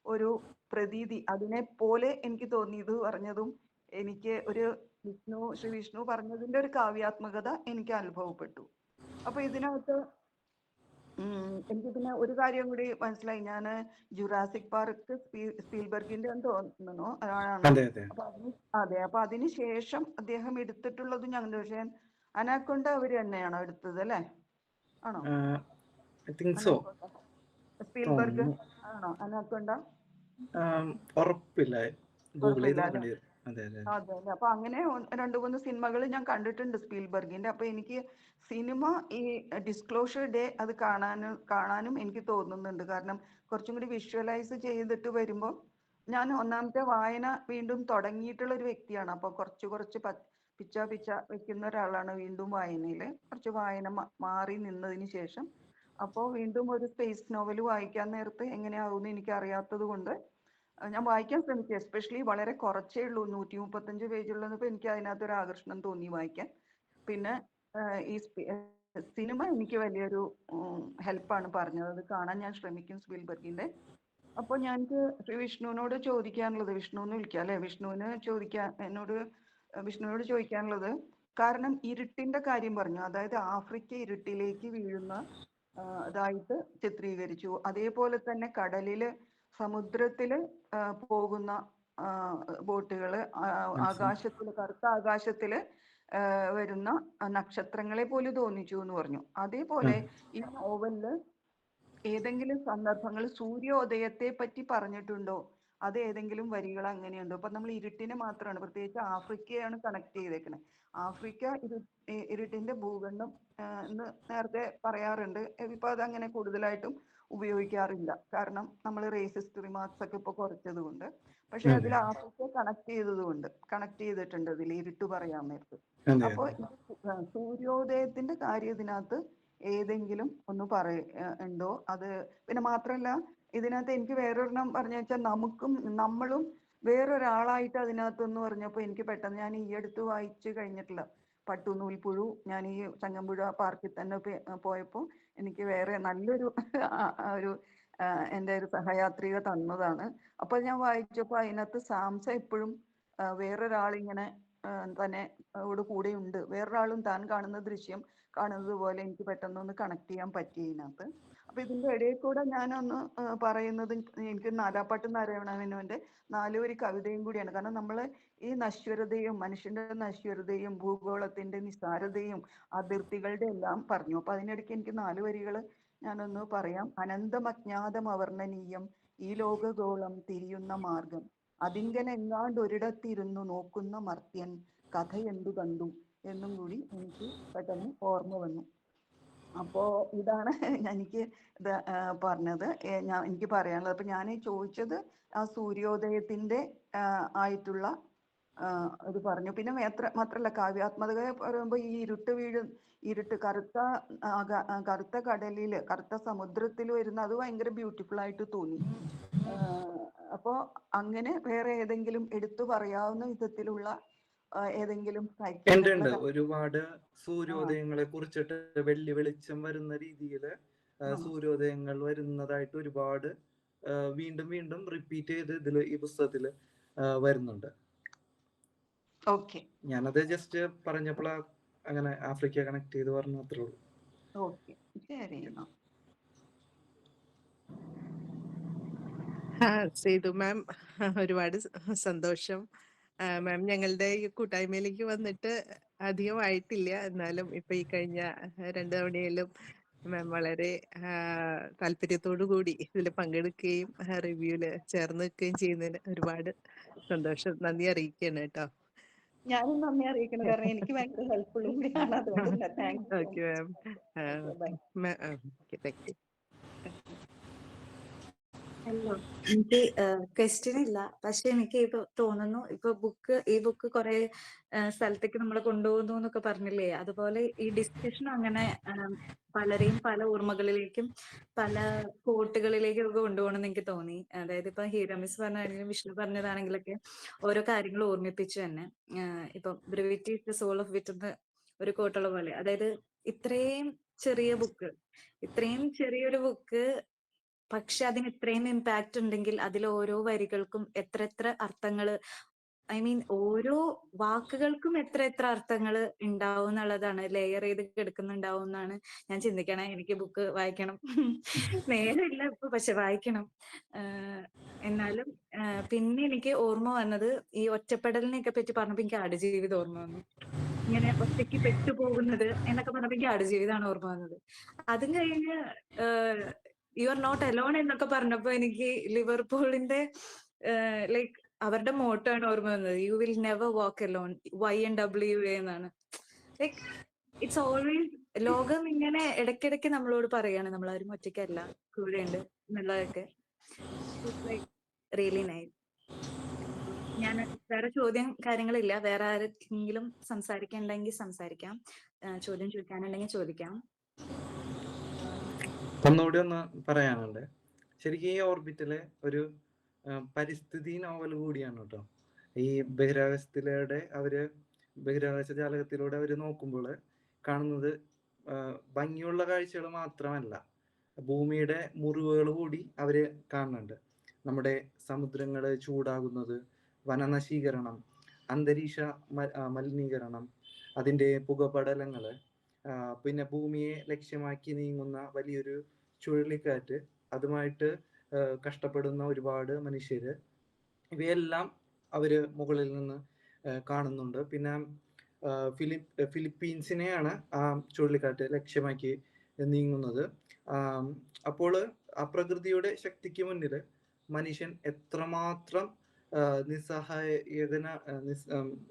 ഒരു പ്രതീതി, അതിനെ പോലെ എനിക്ക് തോന്നിയത് പറഞ്ഞതും എനിക്ക് ശ്രീ വിഷ്ണു പറഞ്ഞതിന്റെ ഒരു കാവ്യാത്മകത എനിക്ക് അനുഭവപ്പെട്ടു. അപ്പൊ ഇതിനകത്ത് എനിക്ക് പിന്നെ ഒരു കാര്യം കൂടി മനസ്സിലായി. ഞാൻ ജുറാസിക് പാർക്ക് സ്പീൽബർഗിന്റെ തോന്നുന്നു ആണോ? അപ്പൊ അതിന് ശേഷം അദ്ദേഹം എടുത്തിട്ടുള്ളത് ഞങ്ങൾ, പക്ഷേ അനാക്കൊണ്ട അവര് തന്നെയാണോ എടുത്തത് അല്ലേ? ആണോ? സ്പീൽബർഗ് ആണോ അനാക്കൊണ്ട? ഉറപ്പില്ല, ഗൂഗിൾ ചെയ്ത് നോക്കേണ്ടി വരും. അതെ അല്ലേ. അപ്പൊ അങ്ങനെ 2-3 സിനിമകൾ ഞാൻ കണ്ടിട്ടുണ്ട് സ്പീൽബർഗിന്റെ. അപ്പൊ എനിക്ക് സിനിമ ഈ ഡിസ്ക്ലോഷർ ഡേ അത് കാണാനും എനിക്ക് തോന്നുന്നുണ്ട്. കാരണം കുറച്ചും കൂടി വിഷ്വലൈസ് ചെയ്തിട്ട് വരുമ്പോൾ, ഞാൻ ഒന്നാമത്തെ വായന വീണ്ടും തുടങ്ങിയിട്ടുള്ള ഒരു വ്യക്തിയാണ്. അപ്പൊ കുറച്ച് പിച്ച വെക്കുന്ന ഒരാളാണ് വീണ്ടും വായനയിൽ. കുറച്ച് വായന മാറി നിന്നതിന് ശേഷം അപ്പോൾ വീണ്ടും ഒരു സ്പേസ് നോവൽ വായിക്കാൻ നേരത്ത് എങ്ങനെയാവുമെന്ന് എനിക്ക് അറിയാത്തത് കൊണ്ട് ഞാൻ വായിക്കാൻ ശ്രമിച്ചു. എസ്പെഷ്യലി വളരെ കുറച്ചേ ഉള്ളൂ, 135 പേജുള്ളപ്പോൾ എനിക്ക് അതിനകത്തൊരു ആകർഷണം തോന്നി വായിക്കാൻ. പിന്നെ ഈ സിനിമ എനിക്ക് വലിയൊരു ഹെൽപ്പാണ് പറഞ്ഞത്. അത് കാണാൻ ഞാൻ ശ്രമിക്കും സ്പീൽബർഗിന്റെ. അപ്പോൾ ഞങ്ങൾക്ക് വിഷ്ണുവിനോട് ചോദിക്കാനുള്ളത്, വിഷ്ണു എന്ന് വിളിക്കാം അല്ലെ, വിഷ്ണുവിനോട് ചോദിക്കാനുള്ളത്, കാരണം ഇരുട്ടിന്റെ കാര്യം പറഞ്ഞു, അതായത് ആഫ്രിക്ക ഇരുട്ടിലേക്ക് വീഴുന്ന ഇതായിട്ട് ചിത്രീകരിച്ചു. അതേപോലെ തന്നെ കടലില് സമുദ്രത്തില് പോകുന്ന ബോട്ടുകള്, കറുത്ത ആകാശത്തില് വരുന്ന നക്ഷത്രങ്ങളെ പോലെ തോന്നിച്ചു എന്ന് പറഞ്ഞു. അതേപോലെ ഈ നോവലില് ഏതെങ്കിലും സന്ദർഭങ്ങൾ സൂര്യോദയത്തെ പറ്റി പറഞ്ഞിട്ടുണ്ടോ? അത് ഏതെങ്കിലും വരികൾ അങ്ങനെയുണ്ടോ? അപ്പൊ നമ്മൾ ഇരുട്ടിനെ മാത്രമാണ്, പ്രത്യേകിച്ച് ആഫ്രിക്കയാണ് കണക്ട് ചെയ്തേക്കുന്നത്. ആഫ്രിക്ക ഇരുട്ടിന്റെ ഭൂഖണ്ഡം എന്ന് നേരത്തെ പറയാറുണ്ട്. ഇപ്പൊ അതങ്ങനെ കൂടുതലായിട്ടും ഉപയോഗിക്കാറില്ല, കാരണം നമ്മൾ റേസിസ്റ്റ് റിമാർക്സ് ഒക്കെ ഇപ്പൊ കുറച്ചത് കൊണ്ട്. പക്ഷെ അതിൽ ആഫ്രിക്ക കണക്ട് ചെയ്തിട്ടുണ്ട് അതിൽ ഇരുട്ട് പറയാൻ നേരത്ത്. അപ്പൊ സൂര്യോദയത്തിന്റെ കാര്യം ഇതിനകത്ത് ഏതെങ്കിലും ഒന്ന് ഉണ്ടോ? അത് പിന്നെ മാത്രല്ല, ഇതിനകത്ത് എനിക്ക് വേറൊരെണ്ണം പറഞ്ഞു വെച്ചാൽ നമ്മളും വേറൊരാളായിട്ട് അതിനകത്ത് എന്ന് പറഞ്ഞപ്പോ എനിക്ക് പെട്ടെന്ന്, ഞാൻ ഈ അടുത്ത് വായിച്ചു കഴിഞ്ഞിട്ടില്ല പട്ടുനൂൽപ്പുഴു, ഞാൻ ഈ ചങ്ങമ്പുഴ പാർക്കിൽ തന്നെ പോയപ്പോൾ എനിക്ക് വേറെ നല്ലൊരു ഒരു എൻ്റെ ഒരു സഹയാത്രിക തന്നതാണ്. അപ്പൊ ഞാൻ വായിച്ചപ്പോൾ അതിനകത്ത് സാംസ എപ്പോഴും വേറൊരാളിങ്ങനെ തന്നെ കൂടെ ഉണ്ട്, വേറൊരാളും താൻ കാണുന്ന ദൃശ്യം കാണുന്നത് പോലെ എനിക്ക് പെട്ടെന്നൊന്ന് കണക്ട് ചെയ്യാൻ പറ്റി ഇതിനകത്ത്. അപ്പൊ ഇതിന്റെ ഇടയിൽ കൂടെ ഞാനൊന്ന് പറയുന്നത്, എനിക്ക് നാലാപ്പാട്ട് നാരായണമേനോന്റെ 4 വരി കവിതയും കൂടിയാണ്. കാരണം നമ്മള് ഈ നശ്വരതയും മനുഷ്യന്റെ നശ്വരതയും ഭൂഗോളത്തിന്റെ നിസ്സാരതയും അതിർത്തികളുടെ എല്ലാം പറഞ്ഞു. അപ്പൊ അതിനിടയ്ക്ക് എനിക്ക് 4 വരികൾ ഞാനൊന്ന് പറയാം. അനന്തമജ്ഞാതം അവർണ്ണനീയം ഈ ലോകഗോളം തിരിയുന്ന മാർഗം, അതിങ്കനെങ്ങാണ്ടൊരിടത്തിരുന്നു നോക്കുന്ന മർത്യൻ കഥ എന്തു കണ്ടു എന്നും കൂടി എനിക്ക് പെട്ടെന്ന് ഓർമ്മ വന്നു. അപ്പോ ഇതാണ് എനിക്ക് പറഞ്ഞത്, എനിക്ക് പറയാനുള്ളത്. അപ്പൊ ഞാൻ ചോദിച്ചത് ആ സൂര്യോദയത്തിന്റെ ആയിട്ടുള്ള ഇത് പറഞ്ഞു. പിന്നെ മാത്രല്ല കാവ്യാത്മകത പറയുമ്പോൾ ഈ ഇരുട്ട് കറുത്ത കടലില്, കറുത്ത സമുദ്രത്തിൽ വരുന്ന അത് ഭയങ്കര ബ്യൂട്ടിഫുൾ ആയിട്ട് തോന്നി. അപ്പോ അങ്ങനെ വേറെ ഏതെങ്കിലും എടുത്തു പറയാവുന്ന വിധത്തിലുള്ള ഏതെങ്കിലും ഉണ്ട് ഒരുപാട് സൂര്യോദയങ്ങളെ കുറിച്ചിട്ട് വെള്ളി വെളിച്ചം വരുന്ന രീതിയിൽ സൂര്യോദയങ്ങൾ വരുന്നതായിട്ട് ഒരുപാട് വീണ്ടും വീണ്ടും റിപ്പീറ്റ് ചെയ്ത് ഇതില് ഈ പുസ്തകത്തില് വരുന്നുണ്ട്. ഞാനത് ജസ്റ്റ് പറഞ്ഞപ്പോൾ അങ്ങനെ ആഫ്രിക്ക കണക്ട് ചെയ്ത് പറഞ്ഞു അത്രേ ഉള്ളൂ. സേതു മാം, ഒരുപാട് സന്തോഷം. മാം ഞങ്ങളുടെ ഈ കൂട്ടായ്മയിലേക്ക് വന്നിട്ട് അധികമായിട്ടില്ല, എന്നാലും ഇപ്പൊ ഈ കഴിഞ്ഞ 2 തവണയിലും മാം വളരെ താല്പര്യത്തോടു കൂടി ഇതിൽ പങ്കെടുക്കുകയും റിവ്യൂല് ചേർന്ന് നിൽക്കുകയും ചെയ്യുന്നതിന് ഒരുപാട് സന്തോഷം, നന്ദി അറിയിക്കുകയാണ് കേട്ടോ. ഞാനും നന്ദി അറിയിക്കണം, കാരണം എനിക്ക് ഭയങ്കര ഹെൽപ്ഫുള്ളും കൂടിയാണ്. അതുകൊണ്ട് okay ma'am. Thank you. Hello, എനിക്ക് ക്വസ്റ്റ്യൻ ഇല്ല, പക്ഷെ എനിക്ക് ഇപ്പൊ തോന്നുന്നു, ഇപ്പൊ ഈ ബുക്ക് കുറെ സ്ഥലത്തേക്ക് നമ്മൾ കൊണ്ടുപോകുന്നു എന്നൊക്കെ പറഞ്ഞില്ലേ, അതുപോലെ ഈ ഡിസ്കഷൻ അങ്ങനെ പലരെയും പല ഓർമ്മകളിലേക്കും പല കോട്ടുകളിലേക്കും ഒക്കെ കൊണ്ടുപോകണമെന്ന് എനിക്ക് തോന്നി. അതായത് ഇപ്പൊ ഹീര മിസ് പറഞ്ഞാണെങ്കിലും വിഷ്ണു പറഞ്ഞതാണെങ്കിലൊക്കെ ഓരോ കാര്യങ്ങൾ ഓർമ്മിപ്പിച്ചു തന്നെ. ഇപ്പൊ brevity is the soul of വിറ്റ് എന്ന് ഒരു കോട്ടുള്ള പോലെ, അതായത് ഇത്രയും ചെറിയൊരു ബുക്ക് പക്ഷെ അതിന് ഇത്രയും ഇമ്പാക്ട് ഉണ്ടെങ്കിൽ അതിൽ ഓരോ വരികൾക്കും എത്ര അർത്ഥങ്ങള്, ഐ മീൻ ഓരോ വാക്കുകൾക്കും എത്ര അർത്ഥങ്ങൾ ഉണ്ടാവും എന്നുള്ളതാണ്, ലെയർ ചെയ്ത് കിടക്കുന്നുണ്ടാവും എന്നാണ് ഞാൻ ചിന്തിക്കണേ. എനിക്ക് ബുക്ക് വായിക്കണം, നേരമില്ല ഇപ്പൊ, പക്ഷെ വായിക്കണം. എന്നാലും പിന്നെ എനിക്ക് ഓർമ്മ വന്നത് ഈ ഒറ്റപ്പെടലിനെയൊക്കെ പറ്റി പറഞ്ഞപ്പോ എനിക്ക് ആടുജീവിതം ഓർമ്മ വന്നു. ഇങ്ങനെ ഒറ്റയ്ക്ക് പെട്ടുപോകുന്നത് എന്നൊക്കെ പറഞ്ഞപ്പോ എനിക്ക് ആടുജീവിതമാണ് ഓർമ്മ വന്നത്. അതും കഴിഞ്ഞ് യു ആർ നോട്ട് അലോൺ എന്നൊക്കെ പറഞ്ഞപ്പോ എനിക്ക് ലിവർപൂളിന്റെ ലൈക്ക് അവരുടെ മോട്ടോ ആണ് ഓർമ്മ വന്നത്, you will never walk alone, YNWA എന്നാണ്. ലൈക്ക് ഇറ്റ്സ് ഓൾവേസ്, ലോകം ഇങ്ങനെ ഇടയ്ക്കിടയ്ക്ക് നമ്മളോട് പറയാണ് നമ്മളാരും ഒറ്റയ്ക്കല്ല, കൂടെയുണ്ട് എന്നുള്ളതൊക്കെ. Like really nice. ഞാൻ വേറെ കാര്യങ്ങളില്ല, വേറെ ആരെങ്കിലും സംസാരിക്കണ്ടെങ്കിൽ സംസാരിക്കാം, ചോദ്യം ചോദിക്കാനുണ്ടെങ്കിൽ ചോദിക്കാം. ഒന്നുകൂടി ഒന്ന് പറയാനുണ്ട്. ശരിക്കും ഈ ഓർബിറ്റിലെ ഒരു പരിസ്ഥിതി നോവൽ കൂടിയാണ് കേട്ടോ. ഈ ബഹിരാകാശ ജാലകത്തിലൂടെ അവര് നോക്കുമ്പോൾ കാണുന്നത് ഭംഗിയുള്ള കാഴ്ചകൾ മാത്രമല്ല, ഭൂമിയുടെ മുറിവുകൾ കൂടി അവര് കാണുന്നുണ്ട്. നമ്മുടെ സമുദ്രങ്ങൾ ചൂടാകുന്നത്, വനനശീകരണം, അന്തരീക്ഷ മലിനീകരണം, അതിൻ്റെ പുകപടലങ്ങള്, പിന്നെ ഭൂമിയെ ലക്ഷ്യമാക്കി നീങ്ങുന്ന വലിയൊരു ചുഴലിക്കാറ്റ്, അതുമായിട്ട് കഷ്ടപ്പെടുന്ന ഒരുപാട് മനുഷ്യര്, ഇവയെല്ലാം അവര് മുകളിൽ നിന്ന് കാണുന്നുണ്ട്. പിന്നെ ഫിലിപ്പീൻസിനെയാണ് ആ ചുഴലിക്കാറ്റ് ലക്ഷ്യമാക്കി നീങ്ങുന്നത്. അപ്പോൾ ആ പ്രകൃതിയുടെ ശക്തിക്ക് മുന്നിൽ മനുഷ്യൻ എത്രമാത്രം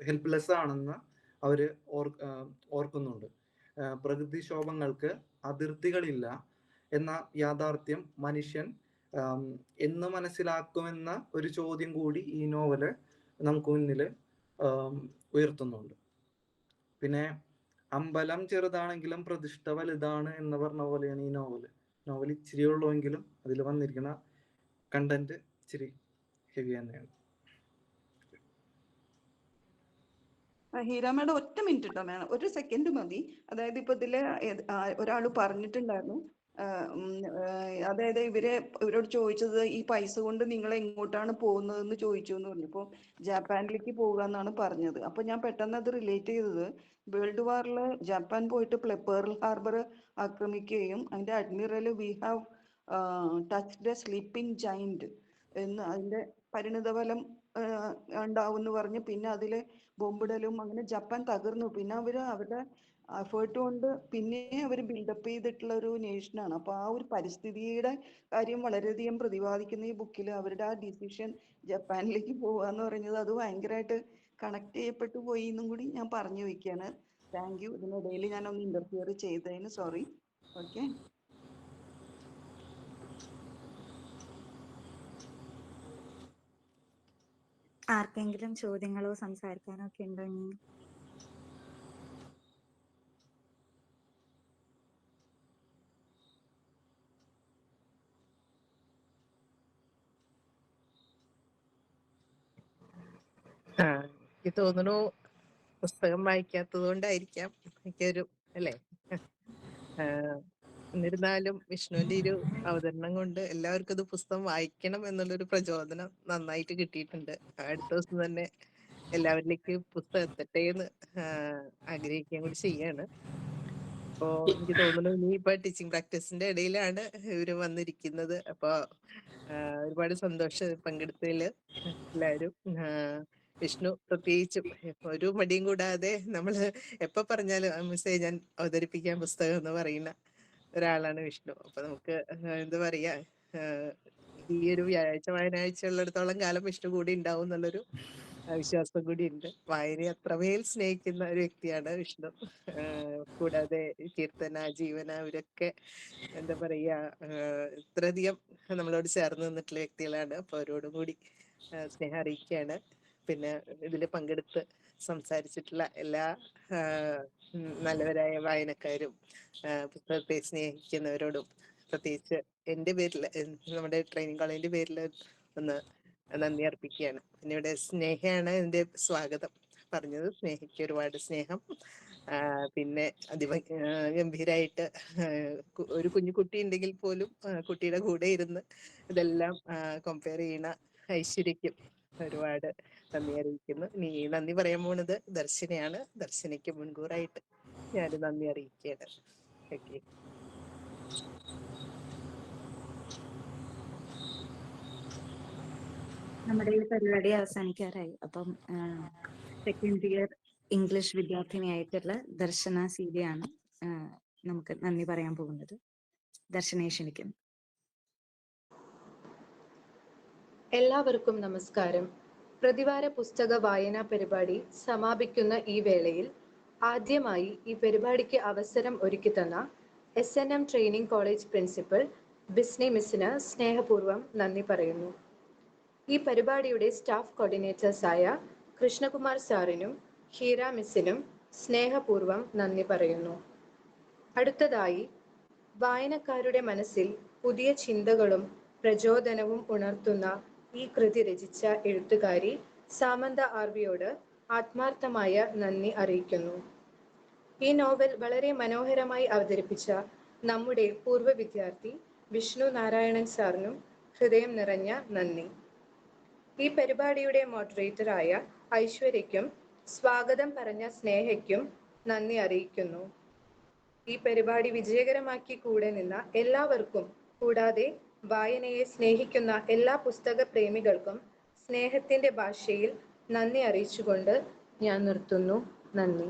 ഹെൽപ്ലെസ് ആണെന്ന് അവര് ഓർക്കുന്നുണ്ട്. പ്രകൃതിക്ഷോഭങ്ങൾക്ക് അതിർത്തികളില്ല എന്ന യാഥാർത്ഥ്യം മനുഷ്യൻ എന്ന് മനസ്സിലാക്കുമെന്ന ഒരു ചോദ്യം കൂടി ഈ നോവല് നമുക്ക് മുന്നിൽ ഉയർത്തുന്നുണ്ട്. പിന്നെ അമ്പലം ചെറുതാണെങ്കിലും പ്രതിഷ്ഠ വലുതാണ് എന്ന് പറഞ്ഞ പോലെയാണ് ഈ നോവൽ ഇച്ചിരി ഉള്ളുവെങ്കിലും അതിൽ വന്നിരിക്കുന്ന കണ്ടന്റ് ഇച്ചിരി ഹെവി തന്നെയാണ്. ഹീര മേഡം ഒറ്റ മിനിറ്റ് ഇട്ടോ മേഡം, ഒരു സെക്കൻഡ് മതി. അതായത് ഇപ്പൊ ഇതില് ഒരാൾ പറഞ്ഞിട്ടുണ്ടായിരുന്നു, അതായത് ഇവരോട് ചോദിച്ചത് ഈ പൈസ കൊണ്ട് നിങ്ങൾ എങ്ങോട്ടാണ് പോകുന്നതെന്ന് ചോദിച്ചു എന്ന് പറഞ്ഞപ്പോ ജപ്പാനിലേക്ക് പോകുക എന്നാണ് പറഞ്ഞത്. അപ്പൊ ഞാൻ പെട്ടെന്ന് അത് റിലേറ്റ് ചെയ്തത്, വേൾഡ് വാറിൽ ജപ്പാൻ പോയിട്ട് പേർൾ ഹാർബർ ആക്രമിക്കുകയും അതിന്റെ admiral we have touched A sleeping giant എന്ന് അതിന്റെ പരിണിതഫലം ഉണ്ടാവും എന്ന് പറഞ്ഞ് പിന്നെ അതില് ബോംബിടലും അങ്ങനെ ജപ്പാൻ തകർന്നു. പിന്നെ അവരുടെ എഫേർട്ട് കൊണ്ട് പിന്നെ അവർ ബിൽഡപ്പ് ചെയ്തിട്ടുള്ള ഒരു നേഷനാണ്. അപ്പൊ ആ ഒരു പരിസ്ഥിതിയുടെ കാര്യം വളരെയധികം പ്രതിപാദിക്കുന്ന ഈ ബുക്കിൽ അവരുടെ ആ ഡിസിഷൻ ജപ്പാനിലേക്ക് പോവുക എന്ന് പറയുന്നത് അത് ഭയങ്കരമായിട്ട് കണക്ട് ചെയ്യപ്പെട്ടു പോയി എന്നും കൂടി ഞാൻ പറഞ്ഞു വെക്കുകയാണ്. Thank you. ഇതിനിടയിൽ ഞാൻ ഒന്ന് ഇന്റർഫിയർ ചെയ്തതിന് സോറി. ഓക്കെ. ആർക്കെങ്കിലും ചോദ്യങ്ങളോ സംസാരിക്കാനോ ഒക്കെ ഉണ്ടോ? എനിക്ക് തോന്നുന്നു പുസ്തകം വായിക്കാത്തത് കൊണ്ടായിരിക്കാം എനിക്കൊരു അല്ലേ. എന്നിരുന്നാലും വിഷ്ണുവിന്റെ ഒരു അവതരണം കൊണ്ട് എല്ലാവർക്കും ഇത് പുസ്തകം വായിക്കണം എന്നുള്ളൊരു പ്രചോദനം നന്നായിട്ട് കിട്ടിയിട്ടുണ്ട്. അടുത്ത ദിവസം തന്നെ എല്ലാവരിലേക്കും പുസ്തകം എത്തട്ടെ എന്ന് ആഗ്രഹിക്കുകയും കൂടി ചെയ്യാണ്. അപ്പോ എനിക്ക് തോന്നുന്നു ഇനിയിപ്പോ ടീച്ചിങ് പ്രാക്ടീസിന്റെ ഇടയിലാണ് ഇവര് വന്നിരിക്കുന്നത്. അപ്പൊ ഒരുപാട് സന്തോഷം പങ്കെടുത്തതില് എല്ലാവരും. വിഷ്ണു പ്രത്യേകിച്ചും ഒരു മടിയും കൂടാതെ നമ്മള് എപ്പോ പറഞ്ഞാലും മിസ്സേ ഞാൻ അവതരിപ്പിക്കാൻ പുസ്തകം എന്ന് പറയുന്ന ഒരാളാണ് വിഷ്ണു. അപ്പൊ നമുക്ക് എന്താ പറയാ, ഈ ഒരു വ്യാഴാഴ്ച വായനാഴ്ച ഉള്ളിടത്തോളം കാലം വിഷ്ണു കൂടി ഉണ്ടാവും എന്നുള്ളൊരു വിശ്വാസം കൂടി ഉണ്ട്. വായനയെ അത്രമേൽ സ്നേഹിക്കുന്ന ഒരു വ്യക്തിയാണ് വിഷ്ണു. കൂടാതെ കീർത്തന, ജീവന ഇവരൊക്കെ എന്താ പറയാ ഇത്രയധികം നമ്മളോട് ചേർന്ന് നിന്നിട്ടുള്ള വ്യക്തികളാണ്. അപ്പൊ അവരോടും കൂടി സ്നേഹം അറിയിക്കുകയാണ്. പിന്നെ ഇതിൽ പങ്കെടുത്ത് സംസാരിച്ചിട്ടുള്ള എല്ലാ നല്ലവരായ വായനക്കാരും പുസ്തകത്തെ സ്നേഹിക്കുന്നവരോടും പ്രത്യേകിച്ച് എൻ്റെ പേരിൽ, നമ്മുടെ ട്രെയിനിങ് കോളേജിന്റെ പേരിൽ ഒന്ന് നന്ദി അർപ്പിക്കുകയാണ്. പിന്നെ ഇവിടെ സ്നേഹയാണ് എൻ്റെ സ്വാഗതം പറഞ്ഞത്. സ്നേഹയ്ക്ക് ഒരുപാട് സ്നേഹം. പിന്നെ ഗംഭീരായിട്ട് ഒരു കുഞ്ഞു കുട്ടി ഉണ്ടെങ്കിൽ പോലും കുട്ടിയുടെ കൂടെ ഇരുന്ന് ഇതെല്ലാം കമ്പയർ ചെയ്യണ ഐശ്വര്യക്കും ഒരുപാട് നന്ദി അറിയിക്കുന്നു. ഇനി നന്ദി പറയാൻ പോണത് ദർശനയാണ്. ദർശനയ്ക്ക് മുൻകൂറായിട്ട് ഞാൻ നന്ദി അറിയിക്കുകയാണ്. ഓക്കെ. നമ്മുടെ ഈ പരിപാടി അവസാനിക്കാറായി. അപ്പം സെക്കൻഡ് ഇയർ ഇംഗ്ലീഷ് വിദ്യാർത്ഥിനിയായിട്ടുള്ള ദർശന സീതയാണ് നമുക്ക് നന്ദി പറയാൻ പോകുന്നത്. ദർശനയെ ക്ഷണിക്കുന്നു. എല്ലാവർക്കും നമസ്കാരം. പ്രതിവാര പുസ്തക വായനാ പരിപാടി സമാപിക്കുന്ന ഈ വേളയിൽ ആദ്യമായി ഈ പരിപാടിക്ക് അവസരം ഒരുക്കി തന്ന SNM ട്രെയിനിങ് കോളേജ് പ്രിൻസിപ്പൽ ബിസ്നി മിസ്സിന് സ്നേഹപൂർവ്വം നന്ദി പറയുന്നു. ഈ പരിപാടിയുടെ സ്റ്റാഫ് കോർഡിനേറ്റേഴ്സായ കൃഷ്ണകുമാർ സാറിനും ഹീര മിസ്സിനും സ്നേഹപൂർവ്വം നന്ദി പറയുന്നു. അടുത്തതായി വായനക്കാരുടെ മനസ്സിൽ പുതിയ ചിന്തകളും പ്രചോദനവും ഉണർത്തുന്ന ഈ കൃതി രചിച്ച എഴുത്തുകാരി സാമന്ത ആർവിയോട് ആത്മാർത്ഥമായ നന്ദി അറിയിക്കുന്നു. ഈ നോവൽ വളരെ മനോഹരമായി അവതരിപ്പിച്ച നമ്മുടെ പൂർവ്വ വിദ്യാർത്ഥി വിഷ്ണു നാരായണൻ സാറിനും ഹൃദയം നിറഞ്ഞ നന്ദി. ഈ പരിപാടിയുടെ മോഡറേറ്ററായ ഐശ്വര്യയ്ക്കും സ്വാഗതം പറഞ്ഞ സ്നേഹയ്ക്കും നന്ദി അറിയിക്കുന്നു. ഈ പരിപാടി വിജയകരമാക്കി കൂടെ നിന്ന എല്ലാവർക്കും, കൂടാതെ വായനയെ സ്നേഹിക്കുന്ന എല്ലാ പുസ്തക പ്രേമികൾക്കും സ്നേഹത്തിന്റെ ഭാഷയിൽ നന്ദി അറിയിച്ചുകൊണ്ട് ഞാൻ നിർത്തുന്നു. നന്ദി.